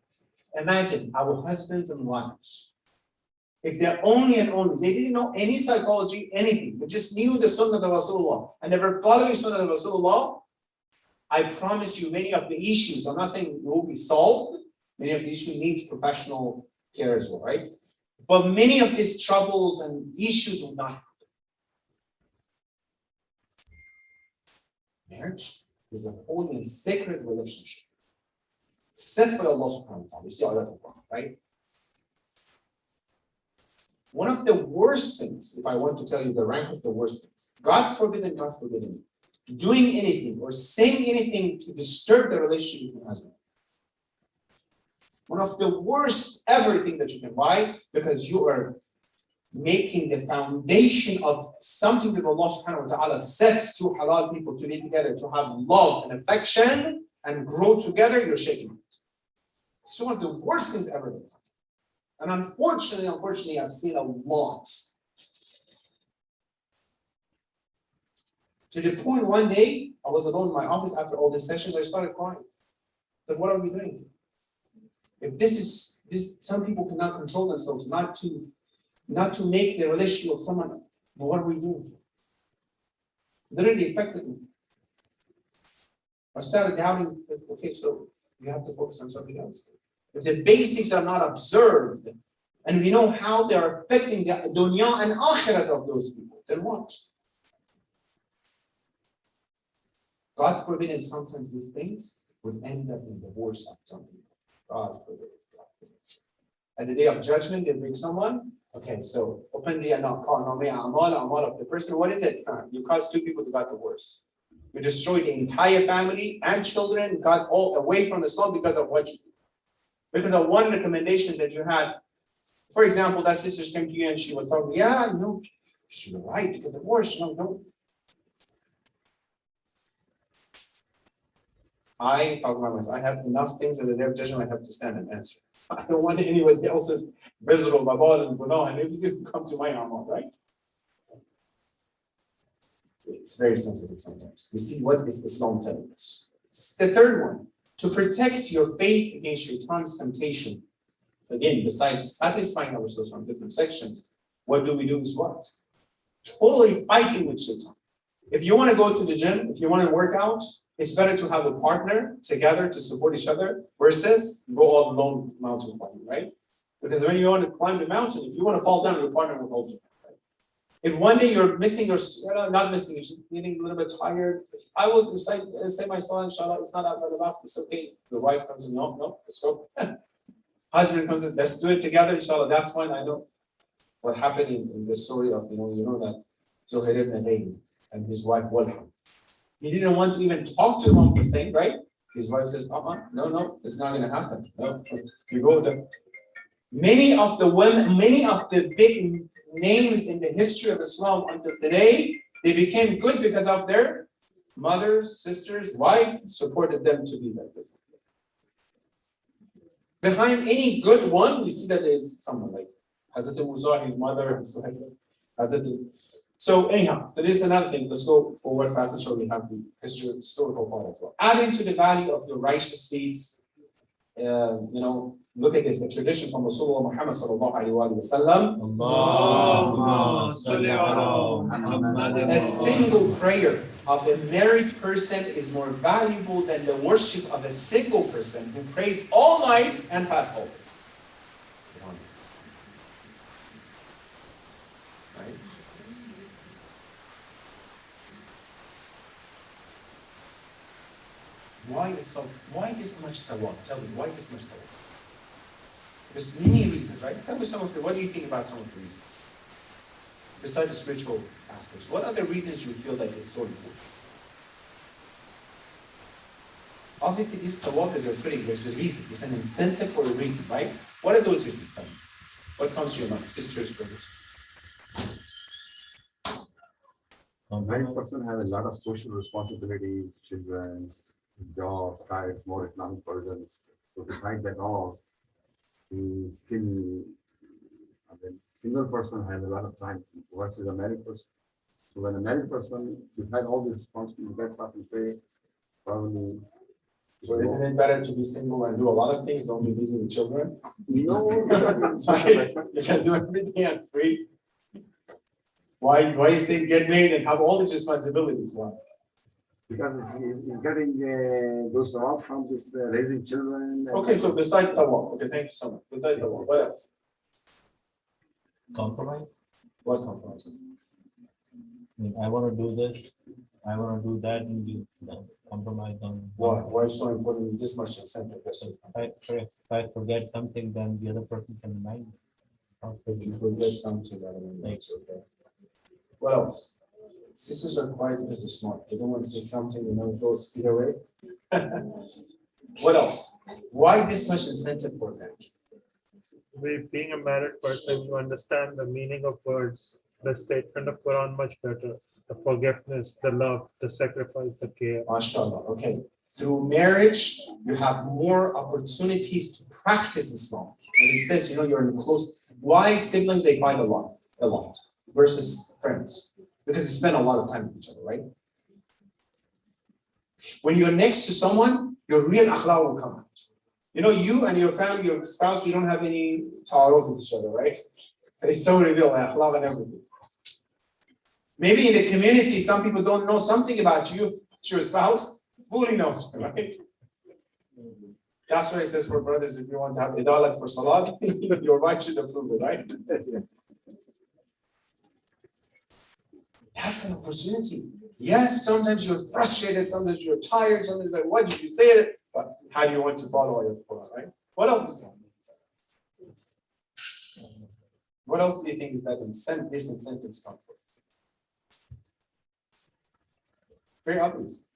Imagine our husbands and wives. If they're only and only, they didn't know any psychology, anything, they just knew the Sunnah of Rasulullah and they were following Sunnah of Rasulullah, I promise you many of the issues, I'm not saying will be solved, many of the issues needs professional care as well, right? But many of these troubles and issues will not happen. Marriage is a holy and sacred relationship set by Allah subhanahu wa ta'ala. You see all that, right? One of the worst things, if I want to tell you the rank of the worst things, God forbidden, doing anything or saying anything to disturb the relationship with your husband. One of the worst everything that you can buy, because you are making the foundation of something that Allah subhanahu wa ta'ala sets to halal people to be together, to have love and affection and grow together, you're shaking it. It's one of the worst things ever done. And unfortunately, I've seen a lot. To the point one day, I was alone in my office after all these sessions, I started crying. I said, what are we doing? If this, some people cannot control themselves, not to make the relationship with someone, what are we doing? Literally affected me. I started doubting, okay, so you have to focus on something else. If the basics are not observed, and we know how they are affecting the dunya and akhirat of those people, then what? God forbid, and sometimes these things would end up in divorce of some people. God forbid. At the day of judgment, they bring someone. Okay, so open the amal of the person. What is it? You caused two people to get divorced. You destroyed the entire family and children, got all away from Islam because of what you did. Because of one recommendation that you had. For example, that sister came to you and she was talking, yeah, no, she's right to get divorced. No. I talk about myself. I have enough things at the day of judgment I have to stand and answer. I don't want anybody else's miserable babal and bunah, and if you come to my amal, right? It's very sensitive sometimes. We see what is Islam telling us. The third one, to protect your faith against shaitan's temptation. Again, besides satisfying ourselves from different sections, what do we do is what? Totally fighting with shaitan. If you want to go to the gym, if you want to work out, it's better to have a partner together to support each other versus go all alone mountain climbing, right? Because when you want to climb the mountain, if you want to fall down, your partner will hold you. Right? If one day you're missing your, not missing, you're just getting a little bit tired, I will say my salah, inshallah, it's not out of the mouth, it's okay. The wife comes in, no, let's go. Husband comes in, let's do it together, inshallah, that's fine. I know what happened in the story of, you know that Zuhair ibn Hayy and his wife Walha. He didn't want to even talk to him on the same, right? His wife says, no, it's not going to happen. No, you go there. Many of the women, many of the big names in the history of Islam until today, they became good because of their mothers, sisters, wife supported them to be that good. Behind any good one, we see that there's someone like Hazrat Musa, his mother, and so Hazrat. So anyhow, there is another thing. Let's go forward fast so we have the historical part as well. Adding to the value of your righteous deeds, look at this, the tradition from Rasulullah Muhammad sallallahu alaihi wasallam. A single prayer of a married person is more valuable than the worship of a single person who prays all nights and fasts all day. Why this much tawaf? Tell me, why this much tawaf? There's many reasons, right? Tell me what do you think about some of the reasons? Besides the spiritual aspects, what are the reasons you feel like it's so important? Obviously, this tawaf that you're putting, there's a reason. It's an incentive for a reason, right? What are those reasons? Tell me. What comes to your mind? Sisters, brothers? A married person has a lot of social responsibilities, children, job, right, more Islamic version. So besides that all, he still, I mean, single person has a lot of time versus a married person. So when a married person, besides all the responsibilities, gets up and say, probably. So isn't it better to be single and do a lot of things, don't be busy with children? No, Right? You can do everything and free. Why you say get married and have all these responsibilities? Why? because it's getting those off from this raising children. Okay, so besides the wall, okay, thank you so much. Besides the wall, what else? Compromise. What compromise? I mean, I want to do this, I want to do that, and you compromise on. Why is so important this much incentive? If I forget something, then the other person can remind me. Also, you forget something that I mean, that's okay. What else? Sisters are quiet because they're smart. They don't want to say something, go speed away. What else? Why this much incentive for that? Being a married person, you understand the meaning of words, the statement of Quran much better, the forgiveness, the love, the sacrifice, the care. MashaAllah. Okay. Through marriage, you have more opportunities to practice Islam. When it says, you're in close. Why siblings they fight a lot, versus friends? Because they spend a lot of time with each other, right? When you're next to someone, your real akhlaq will come out. You and your family, your spouse, you don't have any ta'aruf with each other, right? It's so revealed, akhlaq and everything. Maybe in the community, some people don't know something about you, your spouse fully knows, right? That's why it says for brothers, if you want to have idalat for salat, your wife should approve it, right? That's an opportunity. Yes, sometimes you're frustrated, sometimes you're tired, sometimes like, why did you say it? But how do you want to follow your Quran, right? What else? What else do you think is that this incentives come from? Very obvious.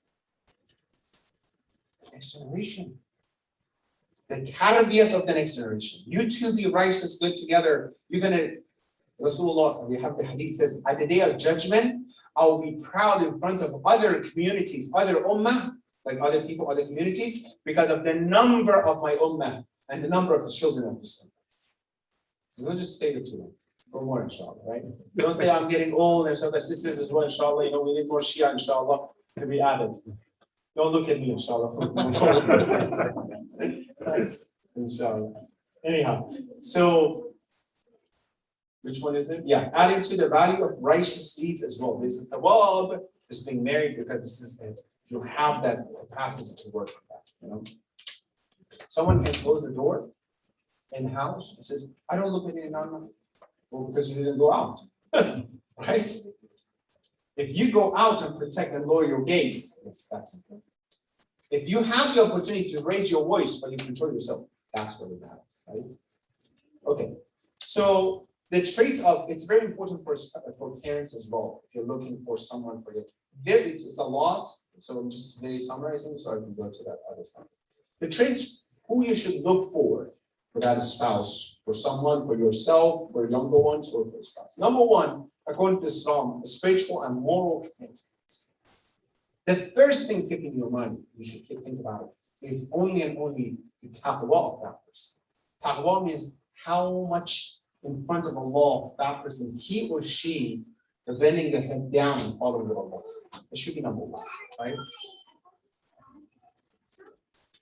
Next generation. The tarbiyat of the next generation. You two be righteous, good together. You're going to, Rasulullah, we have the hadith says, at the day of judgment, I'll be proud in front of other communities, other ummah, like other people, other communities, because of the number of my ummah and the number of the children of this ummah. So we'll just stay the two. Or more, inshallah, right? Don't say I'm getting old and so the sisters as well, inshallah, we need more Shia, inshallah, to be added. Don't look at me, inshallah. Inshallah. Anyhow, so which one is it? Yeah, adding to the value of righteous deeds as well. This is the tawab, is being married because this is it. You have that capacity to work with that, Someone can close the door in the house and says, I don't look at you, no. Well, because you didn't go out. Right? If you go out and protect and lower your gaze, that's important. If you have the opportunity to raise your voice, but you control yourself, that's what it matters, right? Okay, so the traits of, it's very important for parents as well, if you're looking for someone for it. It's a lot, so I'm just very summarizing, so I can go to that other stuff. The traits, who you should look for that spouse, for someone, for yourself, for younger ones, or for a spouse. Number one, according to Islam, spiritual and moral commitment. The first thing keep in your mind, you should think about it, is only and only the taqwa of that person. Taqwa means how much in front of Allah that person, he or she, is bending the head down and following what Allah says. It should be number one, right?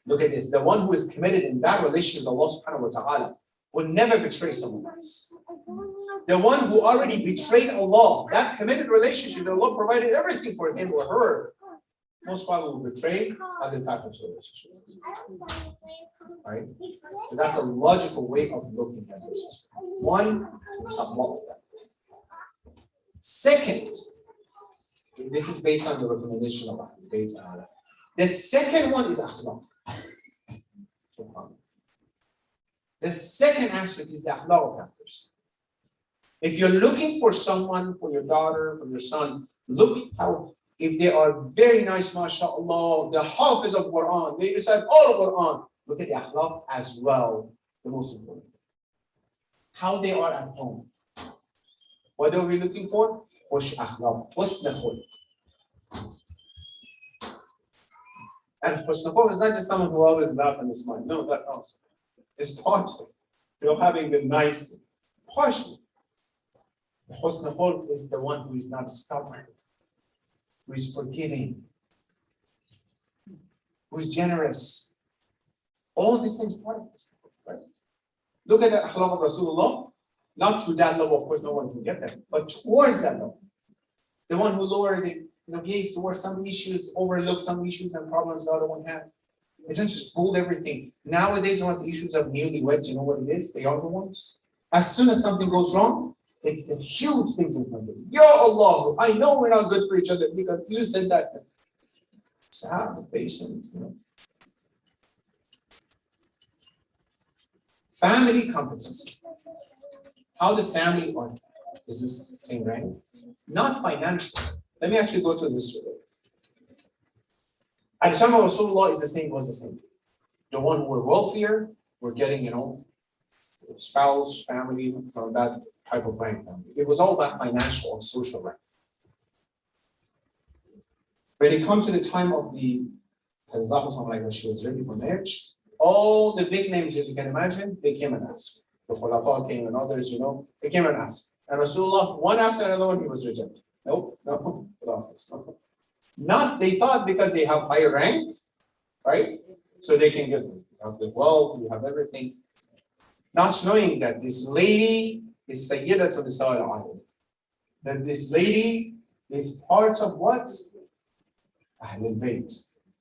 Look at this. The one who is committed in that relationship with Allah subhanahu wa ta'ala will never betray someone else. The one who already betrayed Allah, that committed relationship, Allah provided everything for him or her, most probably will betray other types of relationships. Right? So that's a logical way of looking at this. One, taqwa of that person. Second, this is based on the recommendation of Allah. The second one is akhlaq. The second aspect is the akhlaq of that person. If you're looking for someone, for your daughter, for your son, look how, if they are very nice, mashallah, the hafiz of Quran, they recite all of Quran, look at the akhlaq as well, the most important thing. How they are at home. What are we looking for? Hush akhlaq, husn khuluq. And husn al is not just someone who always laughs and smile. No, that's not. It's part of, having the nice partially. Husn al is the one who is not stubborn, who is forgiving, who is generous. All these things part of this, right? Look at the akhlaq of Rasulullah. Not to that level, of course, no one can get there, but towards that level. The one who lowered the gaze towards some issues, overlooked some issues and problems the other one had. They don't just pull everything. Nowadays, one of the issues of newlyweds, you know what it is? The younger ones. As soon as something goes wrong, it's the huge things in front of them. Ya Allah, I know we're not good for each other because you said that. Sad, patience, Family competency. How the family is this thing, right? Not financial. Let me actually go to this. At the time of Rasulullah was the same. The one who were wealthier were getting, spouse, family from that type of rank. It was all about financial and social rank. When it comes to the time of the Hazrat, she was ready for marriage, all the big names that you can imagine, they came and asked. The Khulafa came and others, they came and asked. And Rasulullah, one after another one, he was rejected. No. Not, they thought because they have higher rank, right? So they can get them. You have the wealth, you have everything. Not knowing that this lady is Sayyidatul Nisa al-Alam. That this lady is part of what? Ahlul Bayt.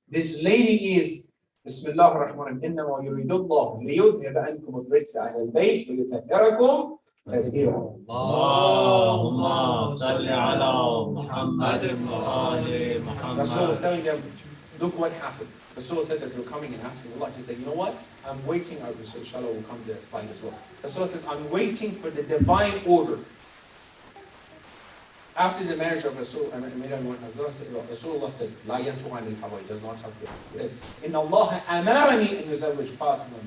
This lady is Bismillah ar-Rahman ar-Rahim. إِنَّمَا يُرِيدُ اللَّهُ لِيُذْهِبَ عَنْكُمُ الرِّجْسَ أَهْلَ الْبَيْتِ وَيُطَهِّرَكُمْ تَطْهِيرًا. Allahumma salli ala Muhammadin wa ali Muhammad. Rasul was telling them, look what happened. Rasul said that they're coming and asking Allah. He said, you know what? I'm waiting. So inshallah will come to the slide as well. Rasul says, I'm waiting for the divine order. After the marriage of Rasul and Rasulullah said, La yantu anil hawa, he does not have to. He said, Inna Allah amarani an yuzawwij Fatima.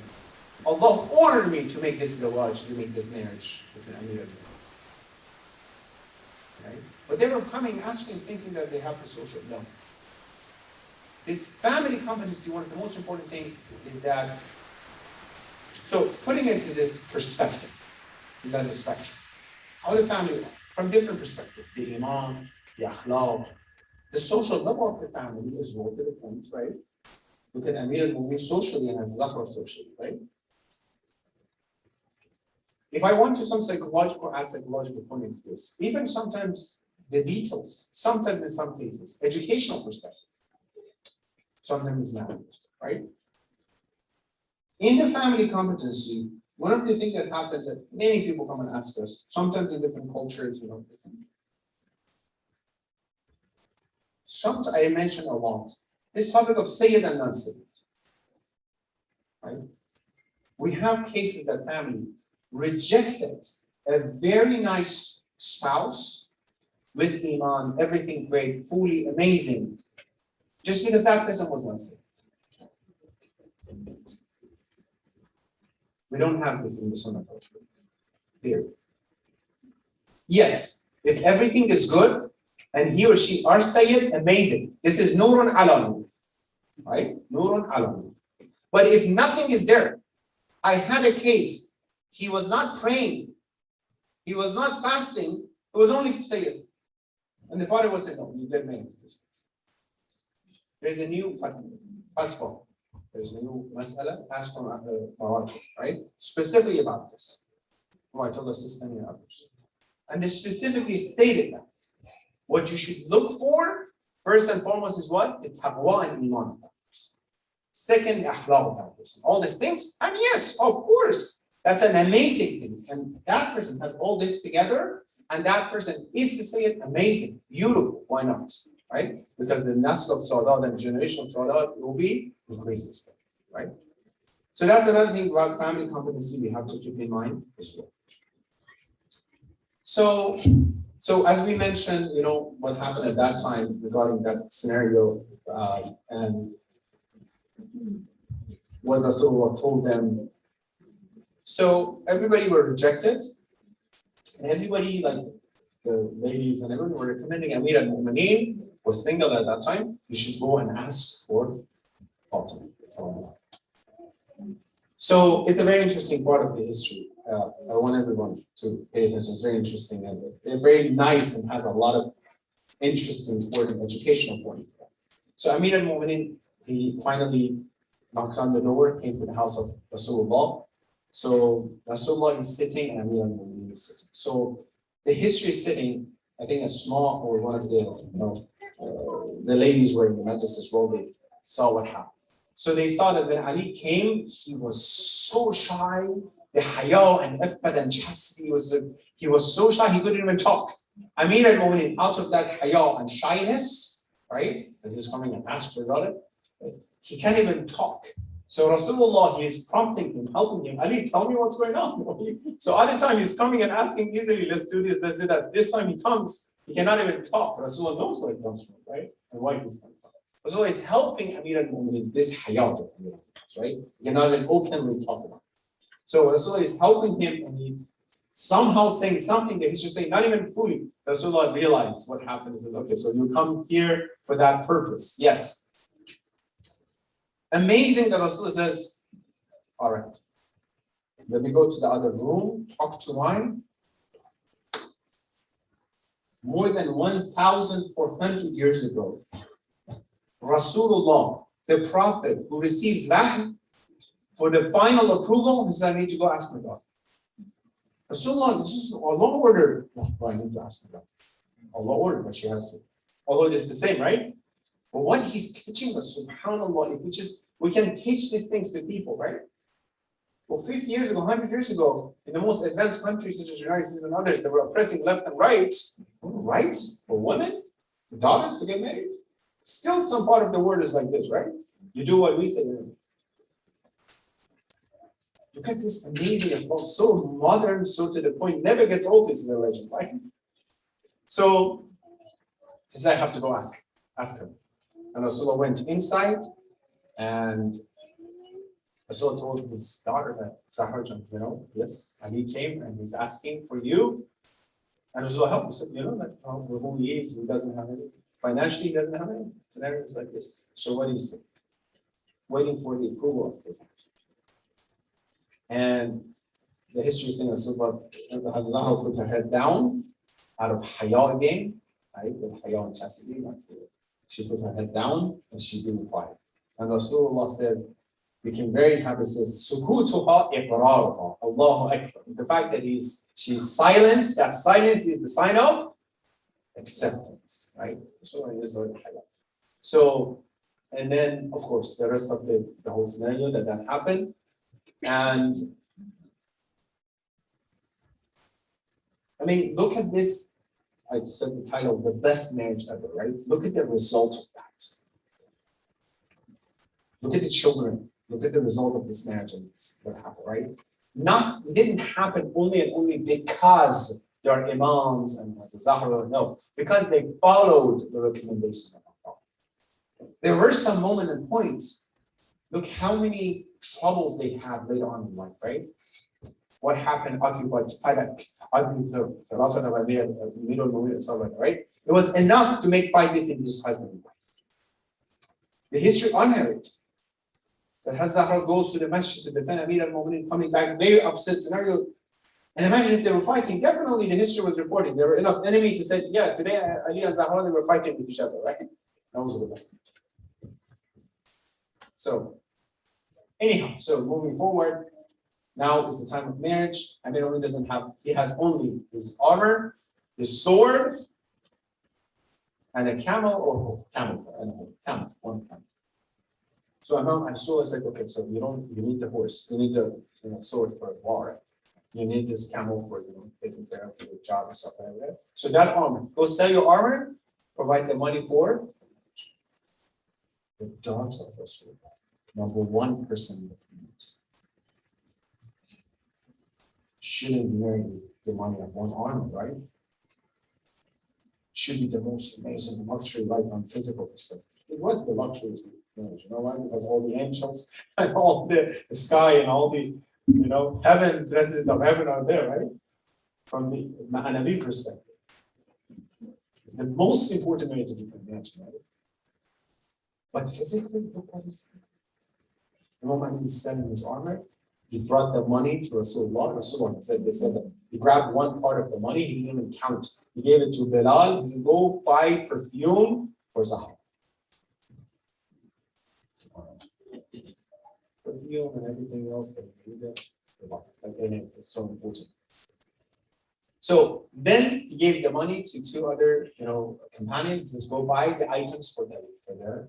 Allah ordered me to make this zawaj, to make this marriage with an Amir. Right? But they were coming, asking, thinking that they have the social. No. This family competency, one of the most important things is that, so putting it into this perspective, in this spectrum, how the family, from different perspectives, the imam, the akhlaq, the social level of the family is low to the point, right? Look at Amir al-Mu'minin socially and as Zahra socially, right? If I want to add psychological point into this, even sometimes the details, sometimes in some cases, educational perspective, sometimes not, right? In the family competency, one of the things that happens that many people come and ask us, sometimes in different cultures, sometimes I mention a lot, this topic of Sayyid and non-Sayyid, right? We have cases that family rejected a very nice spouse with Iman, everything great, fully amazing, just because that person was non-Sayyid. We don't have this in the Sunnah culture. Period. Yes, if everything is good and he or she are Sayyid, amazing. This is Nurun ala Nur, right? Nurun ala Nur. But if nothing is there, I had a case, he was not praying, he was not fasting, it was only Sayyid. And the father was saying, no, you get married to this. There's a new fatwa. There's a new mas'ala asked from Mawarji, right? Specifically about this. From Ayatollah Sistani and others. And they specifically stated that what you should look for, first and foremost, is what? The taqwa and iman of that person. Second, the akhlaq of that person. All these things. And yes, of course, that's an amazing thing. And that person has all this together, and that person is to say it amazing, beautiful. Why not? Right? Because the nasl of Sadat and generation of Sadat will be increases, right? So that's another thing about family competency we have to keep in mind as well. So as we mentioned, what happened at that time regarding that scenario and what Rasulullah told them. So everybody were rejected, and everybody, like the ladies and everyone, were recommending Amir al-Mu'mineen was single at that time. You should go and ask for Fatima. So it's a very interesting part of the history. I want everyone to pay attention. It's very interesting and very nice and has a lot of interesting, important educational point. So Amir al-Mu'minin, he finally knocked on the door, came to the house of Rasulullah. So Rasulullah is sitting and Amir al-Mu'minin is sitting. So the history is sitting, I think a small or one of the, the ladies wearing the Majlis robe, they saw what happened. So they saw that when Ali came, he was so shy. The haya and ifad and chastity he was so shy he couldn't even talk. Amir al-Mu'minin, out of that haya and shyness, right, that he's coming and asked about it, right, he can't even talk. So Rasulullah, he is prompting him, helping him. Ali, tell me what's going on. So other time he's coming and asking easily, let's do this, let's do that. This time he comes, he cannot even talk. Rasulullah knows where it comes from, right? And why he's coming from. Rasulullah is helping Amir al-Mu'minin, this hayat of Amir al-Mu'minin, right? He cannot even openly talk about it. So Rasulullah is helping him and he somehow saying something that he should say, not even fully. Rasulullah realized what happened. He says, okay, so you come here for that purpose. Yes. Amazing that Rasulullah says, all right, let me go to the other room, talk to mine. More than 1,400 years ago, Rasulullah, the Prophet who receives wahy, for the final approval, he said, I need to go ask my God. Rasulullah, this is Allah ordered. No, I need to ask my God. Allah ordered, but she has to. Although it's the same, right? But what he's teaching us, subhanAllah, if we can teach these things to people, right? Well, 50 years ago, 100 years ago, in the most advanced countries such as the United States and others, they were oppressing left and right. Rights for women, for daughters to get married. Still, some part of the world is like this, right? You do what we say. Look at this amazing, so modern, so to the point, never gets old. This is a legend, right? So, he said, I have to go ask him. And Rasulullah went inside, and Rasulullah told his daughter that Zaharjan, yes, and he came and he's asking for you. And Rasulullah helped him. He said, that who he is, he doesn't have anything. Financially, he doesn't have anything. Scenario is like this. So what do you say? Waiting for the approval of this. And the history thing is about Hazrat put her head down out of haya again, right? With haya and chastity. She put her head down and she didn't quiet. And Rasulullah says, we can very happy says, Sukutuha iqraruha. Allahu Akbar. The fact that she's silenced, that silence is the sign of acceptance, right? So, and then of course the rest of the whole scenario that happened. And I mean, look at this. I said the title, the best marriage ever, right? Look at the result of that. Look at the children. Look at the result of this marriage and what happened, right? It didn't happen only and only because there are imams and Zahra, no, because they followed the recommendation of Allah. There were some moments and points. Look how many troubles they had later on in life, right? What happened occupied, right? It was enough to make fight between this husband and wife. The history honor it. That Hazara goes to the masjid to defend Amir al-Mu'minin, coming back, very upset scenario. And imagine if they were fighting, definitely the history was reporting. There were enough enemies to say, yeah, today Ali and Zahra, they were fighting with each other, right? That was what it. So, anyhow, so moving forward, now is the time of marriage. Amir only doesn't have, he has only his armor, his sword, and a camel, one camel. So I'm so like, okay, so you need the horse, you need the sword for war, you need this camel for taking care of your job and stuff like that. So that armor, go sell your armor, provide the money for the daughter of Rasul. Number one person in the community shouldn't marry the money of one armor, right? Should be the most amazing luxury life on physical perspective. It was the luxuries, you know why? Because all the angels and all the sky and all the heavens, residents of heaven are there, right? From the Ma'anabi perspective. It's the most important marriage you can imagine, right? But physically, look what is The moment he was selling his armor, he brought the money to Rasulullah. Rasulullah said, they said that he grabbed one part of the money, he didn't even count. He gave it to Bilal. He said, go buy perfume for Zahra. Perfume and everything else that you need, it's so important. So then he gave the money to two other, companions. He says, go buy the items for their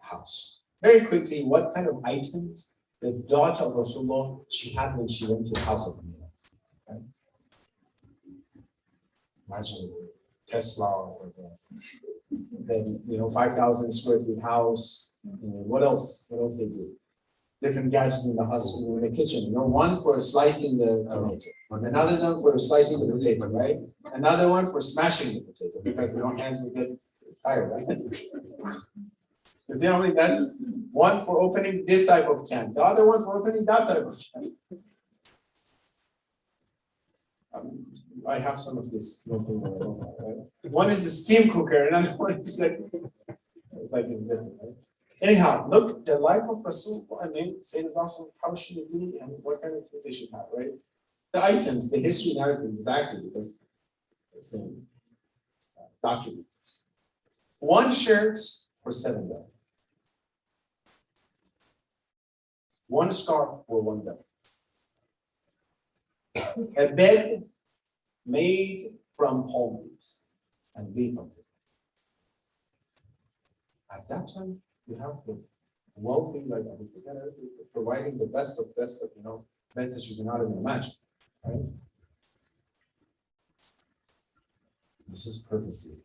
house. Very quickly, what kind of items the daughter of Rasulullah she had when she went to the house of Amina? Right? Imagine Tesla or the 5,000 square feet house. What else? What else they do? Different gadgets in the house, in the kitchen. One for slicing the tomato, another one for slicing the potato, right? Another one for smashing the potato because hands will get tired, right? You see how many that? One for opening this type of can, the other one for opening that type of can. I have some of this. One is the steam cooker, another one is it's different, right? Anyhow, look, the life of Rasul, saying is also how should it be and what kind of food they should have, right? The items, the history narrative, exactly, because it's been documented. One shirt for $7. One scarf for $1. A bed made from palm leaves and leaf of it. At that time, you have the wealthy, like providing the best of beds that you cannot even imagine, right? This is purposes.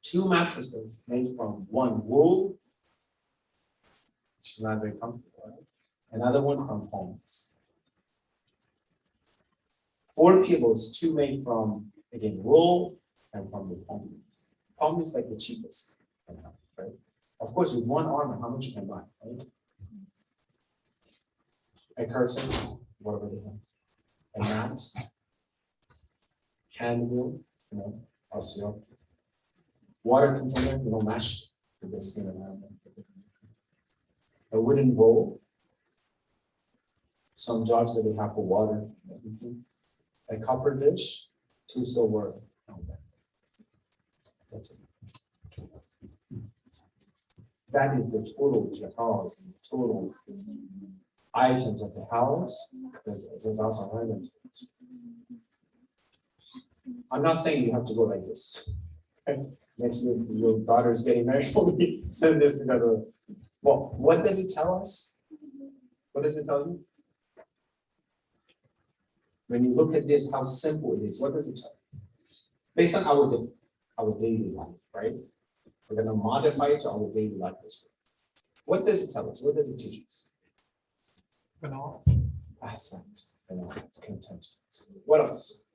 2 mattresses made from one wool, which is not very comfortable, right? Another one from palms. 4 pillows, 2 made from again wool and from the palm leaves. Palm is like the cheapest. Right? Of course, with one armor, how much you can buy, right? A curtain, whatever they have. A mat, candle, also. Water container, mash with the skin around it. A wooden bowl. Some jars that they have for water. A copper dish, 2 silver. That's it. That is the total jahaz, the total items of the house. This is also relevant. I'm not saying you have to go like this. Okay? Next week, your daughter is getting married. Send this together. Well, what does it tell us? What does it tell you? When you look at this, how simple it is. What does it tell you? Based on our daily life, right? We're going to modify it to our daily life as well. What does it tell us? What does it teach us? Ahsant. Content. What else?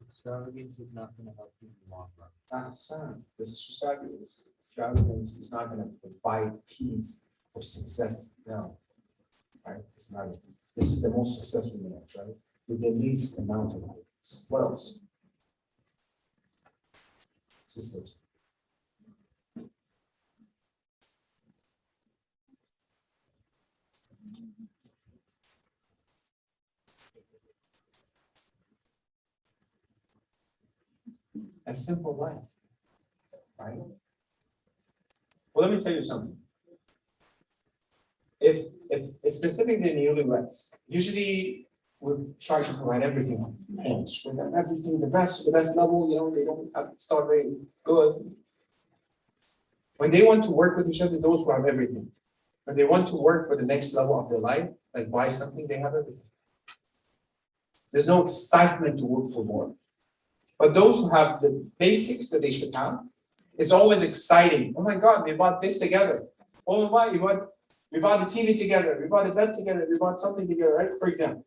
Extravagance is not going to help you in the long run. Ahsant. This extravagance is not going to provide peace or success. No. Right? It's not. This is the most successful marriage, right? With the least amount of items. What else? Sisters. A simple life, right? Well, let me tell you something. If specifically in the newlyweds, usually we try to provide everything homes for them, everything the best level. They don't have to start very good. When they want to work with each other, those who have everything. When they want to work for the next level of their life, like buy something, they have everything. There's no excitement to work for more. But those who have the basics that they should have, it's always exciting. Oh my God, we bought this together. Oh my, we bought the TV together. We bought a bed together. We bought something together, right? For example,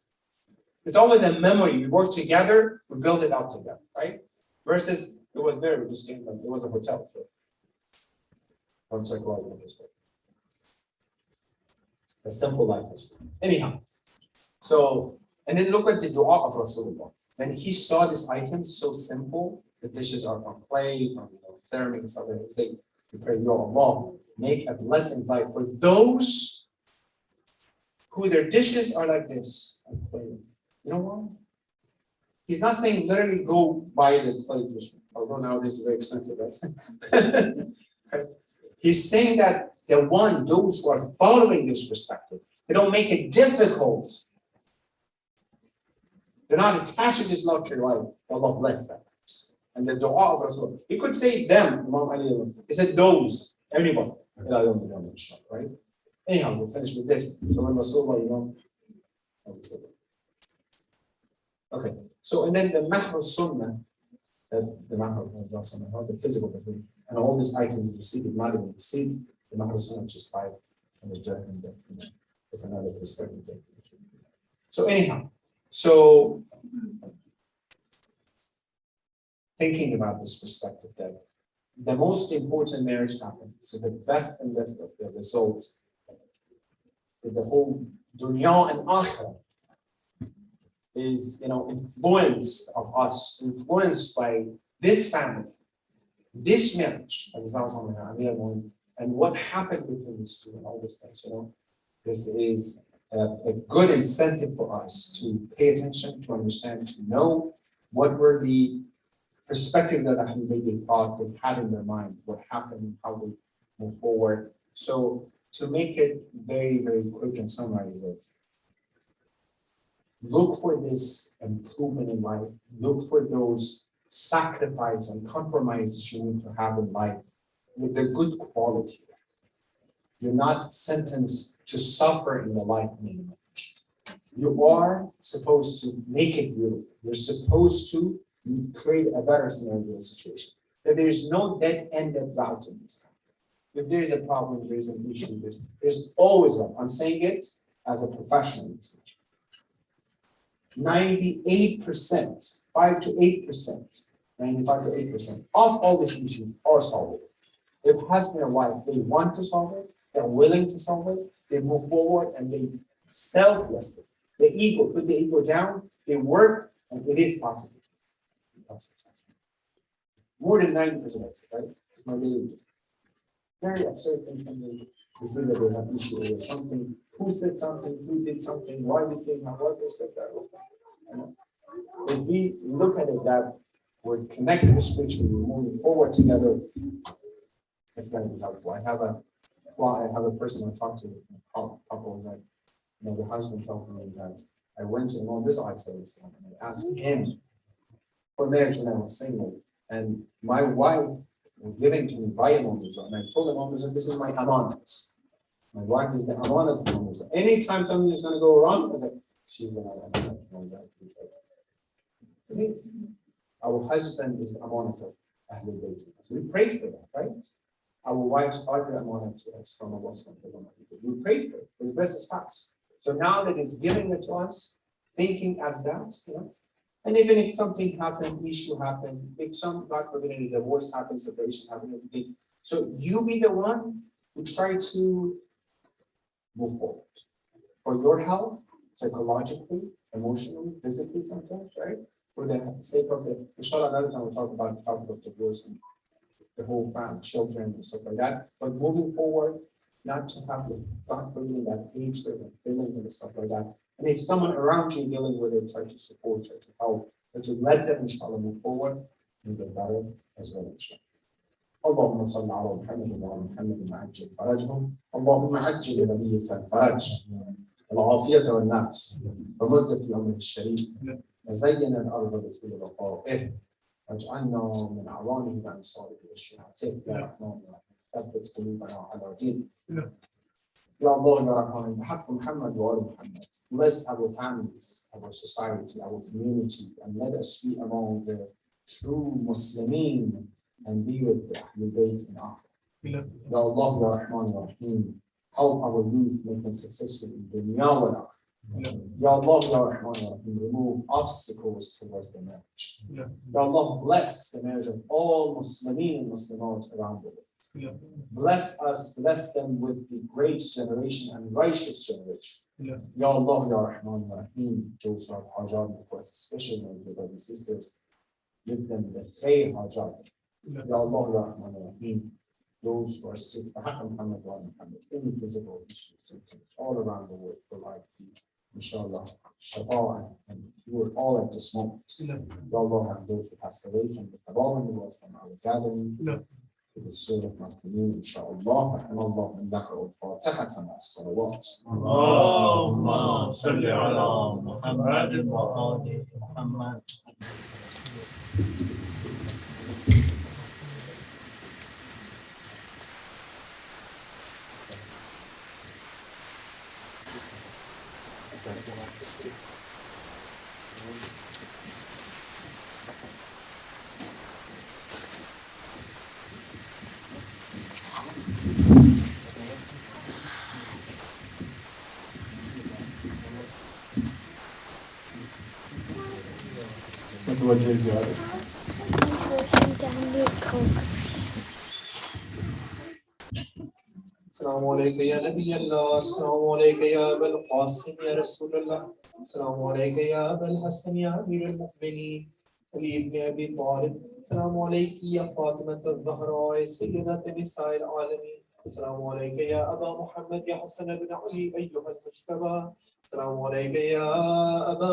it's always a memory. We work together. We build it out together, right? Versus it was there. We just came like it was a hotel. So from psychological perspective, a simple life is anyhow. So And then look at the dua of Rasulullah. When he saw this item so simple, the dishes are from clay, from ceramic and stuff like that. He said, we pray, Ya Allah, make a blessing life for those who their dishes are like this. You know what? He's not saying literally go buy the clay dish, although nowadays it's very expensive, right? He's saying that those who are following this perspective, they don't make it difficult. They're not attached to this luxury life. Allah bless them. And the dua of Rasul. He could say them, Imam Ali. He said those, everybody. Right? Anyhow, we'll finish with this. So when Rasulullah, okay. So and then the Mahr Sunnah, the Mahr the physical technique, and all these items you see, the not even the seed, the Mahr Sunnah, which is 5 and the jerk and it's another perspective. So anyhow, so thinking about this perspective that the most important marriage happens, so the best and best of the results, the whole dunya and akhirah is, influenced by this family, this marriage, and what happened between these two and all these things, This is a good incentive for us to pay attention, to understand, to know what were the perspective that they thought they had in their mind, what happened, how they move forward. So to make it very, very quick and summarize it, look for this improvement in life, look for those sacrifice and compromises you need to have in life with the good quality. You're not sentenced to suffer in the life minimum. You are supposed to make it beautiful. You're supposed to create a better scenario situation. That there is no dead-ended route in this. If there is a problem, there is an issue, there's always one. I'm saying it as a professional in this issue. 98%, 5 to 8%, 95 to 8% of all these issues are solvable. If husband and wife, they want to solve it, they're willing to solve it, they move forward and they selflessly, the ego, put the ego down, they work, and it is possible. More than 90%, right? It's my religion. Very absurd things, something they say that they have issue or something. Who said something? Who did something? Why did they have what they said that? If we look at it that we're connected spiritually, we're moving forward together, it's going to be helpful. I have a person I talked to, a couple that, the husband told me that I went to Imam this ICZ and I asked him for marriage when I was single, and my wife was giving to me by Imam Musa, and I told Imam Musa, this is my amanat. My wife is the amanat of Imam Musa. Anytime something is going to go wrong, I said, she's an amanat. It is. Our husband is the amanat of Ahlul Bayt. So we prayed for that, right? Our wives are the amanat to us from Allah. We prayed for it. The best is fast. So now that it's giving it to us, thinking as that, and even if something happened, issue happened, if God forbid, a divorce happens, separation happens, everything. So you be the one who try to move forward for your health, psychologically, emotionally, physically, sometimes, right? For the sake of inshallah, another time we'll talk about the topic of divorce and the whole family, children, and stuff like that. But moving forward, not to have the God forbid that hatred and feeling and stuff like that. And if someone around you dealing with it, try to support, try to help, but to let them, inshallah, move forward and get better as well, inshallah. اللهم صل على محمد وعلى محمد وعجل فرجهم اللهم عجل لنبيك الفرج والعافية والناس ومد في أمره الشريف وزين الأرض بطول رفائه واجعلنا من أعوانه وأنصاره وشيعته يا رحمن يا رحيم ثبت قلوبنا على دينك Ya Allah, Ya Rahman, بحق محمد وآل محمد. Bless our families, our society, our community, and let us be among the true Muslimin and be with the Ahlul Bayt in Akhirah. Ya Allah, Ya Rahman, Ya Rahim, help our youth make them successful in dunya wal akhirah. Ya Allah, Ya Rahman, Ya Rahim, remove obstacles towards the marriage. Ya Allah, bless the marriage of all Muslimin and Muslimat around the world. Bless us, bless them with the great generation and righteous generation. Yeah. Ya Allah, Ya Rahman, Ya Rahim, those who have hajat for us, especially my brothers and sisters, give them the khair hajat. Ya Allah, Ya Rahman, Ya Rahim, those who are sick, Muhammad, any physical issues, all around the world, provide peace. Inshallah, shafa and cure all at this moment. Ya Allah, and those who passed away from the Kabbalah in the world from our gathering. To the soul of Mahmoud, inshallah, and Allah, and Nakar, Fatiha, and Salawat. اللهم صل على محمد وآل محمد. متوجه زيادة. السلام عليك يا نبي الله، السلام عليك يا أبا القاسم يا رسول الله، السلام عليك يا أبا الحسن يا أمير المؤمنين علي بن أبي طالب، السلام عليك يا فاطمة الزهراء سيدة نساء العالمين، السلام عليك يا أبا محمد يا حسن بن علي أيها المجتبى، السلام عليك يا أبا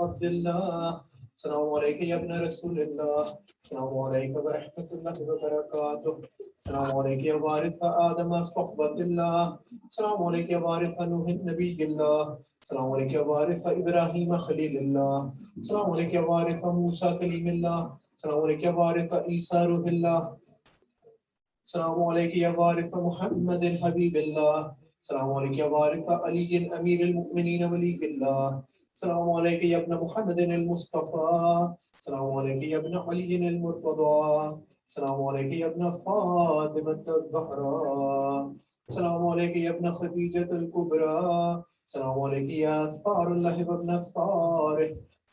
عبد الله، السلام عليك يا ابن رسول الله، السلام عليك ورحمة الله وبركاته، السلام عليك يا وارث آدم صحبة الله، السلام عليك يا وارث نوح نبي الله، السلام عليك يا وارث إبراهيم خليل الله، السلام عليك يا وارث موسى كليم الله، السلام عليك يا وارث عيسى روح الله، السلام عليك يا وارث محمد حبيب الله، السلام عليك يا وارث علي أمير المؤمنين ولي الله، السلام عليك يا ابن محمد المصطفى، السلام عليك يا ابن علي المرتضى، السلام عليك يا ابن فاطمة الزهراء، السلام عليك يا ابن خديجة الكبرى، السلام عليك يا أثار الله وابن الثار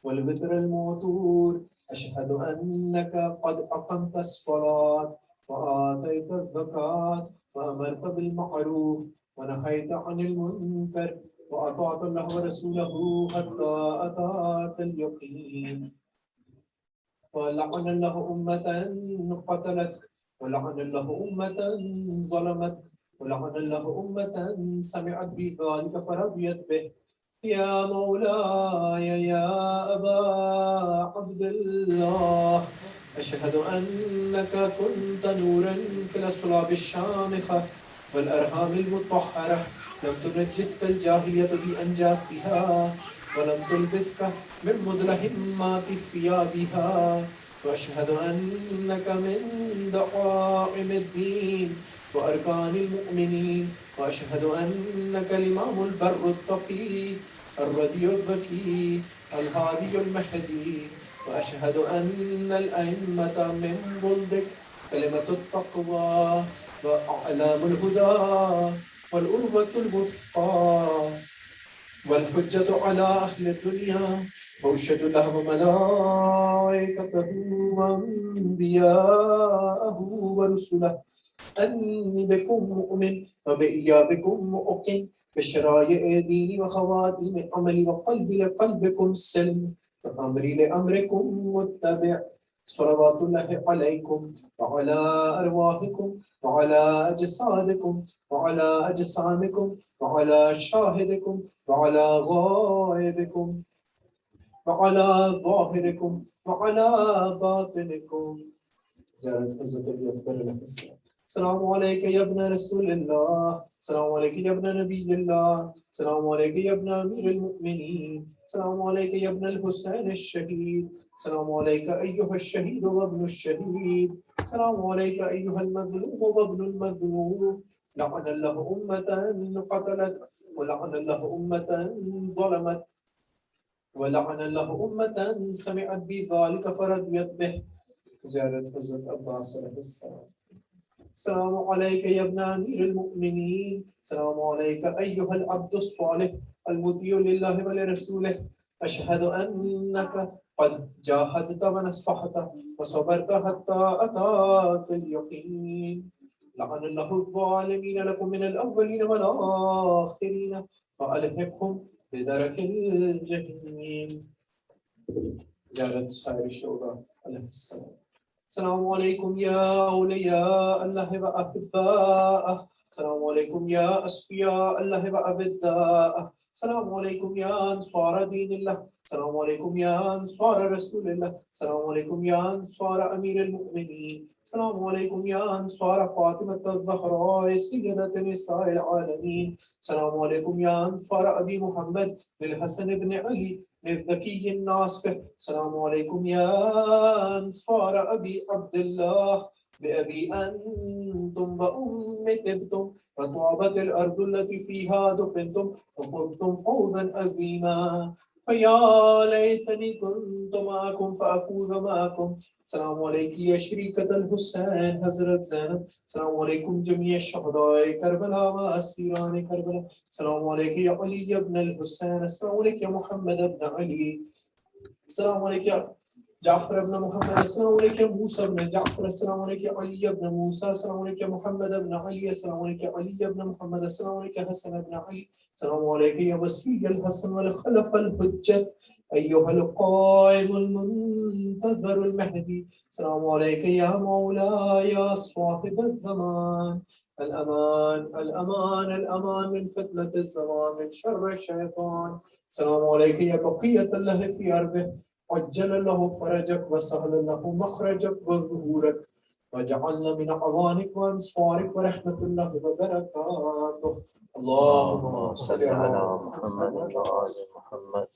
والبتر الموتور، أشهد أنك قد أقمت الصلاة وآتيت الزكاة وأمرت بالمعروف ونهيت عن المنكر وأطعت الله ورسوله حتى أتاك اليقين، ولعن الله أمة قتلت، ولعن الله أمة ظلمت، ولعن الله أمة سمعت بذلك فرضيت به. يا مولاي يا أبا عبد الله، أشهد أنك كنت نورا في الأصلاب الشامخة والأرحام المطهرة، لم تنجسك الجاهلية بأنجاسها ولم تلبسك من مدلهمات ثيابها، وأشهد أنك من دعائم الدين وأركان المؤمنين، وأشهد أنك الإمام البر التقي الردي الذكي الهادي المهدي، وأشهد أن الأئمة من ضدك كلمة التقوى وأعلام الهدى والأروة الوثقى والحجة على أهل الدنيا، وأشهد له وملائكته وأنبياءه ورسله أني بكم مؤمن وبإيابكم مؤقن بشرائع ديني وخواتيم عملي وقلبي لقلبكم سلم وأمري لأمركم متبع، صلوات الله عليكم وعلى أرواحكم وعلى أجسادكم وعلى أجسامكم وعلى شاهدكم وعلى غائبكم وعلى ظاهركم وعلى باطنكم. زيارة حضرة الأكبر الحسن. السلام عليك يا ابن رسول الله، السلام عليك يا ابن نبي الله، السلام عليك يا ابن أمير المؤمنين، السلام عليك يا ابن الحسين الشهيد، السلام عليك أيها الشهيد وابن الشهيد، السلام عليك أيها المظلوم وابن المظلوم، لعن الله أمة قتلت، ولعن الله أمة ظلمت، ولعن الله أمة سمعت بذلك فرضيت به. زيارة حضرة عباس عليه السلام. السلام عليك يا ابن أمير المؤمنين، السلام عليك أيها العبد الصالح المطيع لله ولرسوله، أشهد أنك قد جاهدت ونصحت وصبرت حتى أتاك اليقين، لعن الله الظالمين لكم من الأولين والآخرين وألحقهم بدرك الجحيم. زيارة سائر الشهداء عليه السلام. السلام عليكم يا أولياء الله وأحباءه. السلام عليكم يا أصفياء الله وأبداءه. السلام عليكم يا أنصار دين الله. السلام عليكم يا أنصار رسول الله. السلام عليكم يا أنصار أمير المؤمنين. السلام عليكم يا أنصار فاطمة الزهراء سيدة نساء العالمين. السلام عليكم يا أنصار أبي محمد للحسن بن علي للذكي الناصح. السلام عليكم يا أنصار أبي عبد الله بأبي أنتم وأمي تبتم وطابت الأرض التي فيها دفنتم وفزتم فوزا عظيما. فيا ليتني كنت معكم فأفوز معكم. السلام عليكم يا شريكة الحسين حضرت زينب. السلام عليكم جميع الشهداء كربلاء وأسيران كربلاء. السلام عليكم يا علي بن الحسين. السلام عليكم يا محمد بن علي. السلام عليكم يا جعفر بن محمد. السلام عليكم يا موسى بن جعفر. السلام عليكم يا علي بن موسى. السلام عليكم يا محمد بن علي. السلام عليكم يا علي بن محمد. السلام عليكم يا حسن بن علي. السلام عليكم يا وصي الحسن والخلف الحجة أيها القائم المنتظر المهدي. السلام عليك يا مولاي يا صاحب الزمان. الأمان الأمان الأمان من فتنة الزمان من شر الشيطان. السلام عليك يا بقية الله في أرضه عجل له فرجك وسهل له مخرجك وظهورك وجعلنا من أعوانك وأنصارك ورحمة الله وبركاته. اللهم صل على محمد وآل محمد.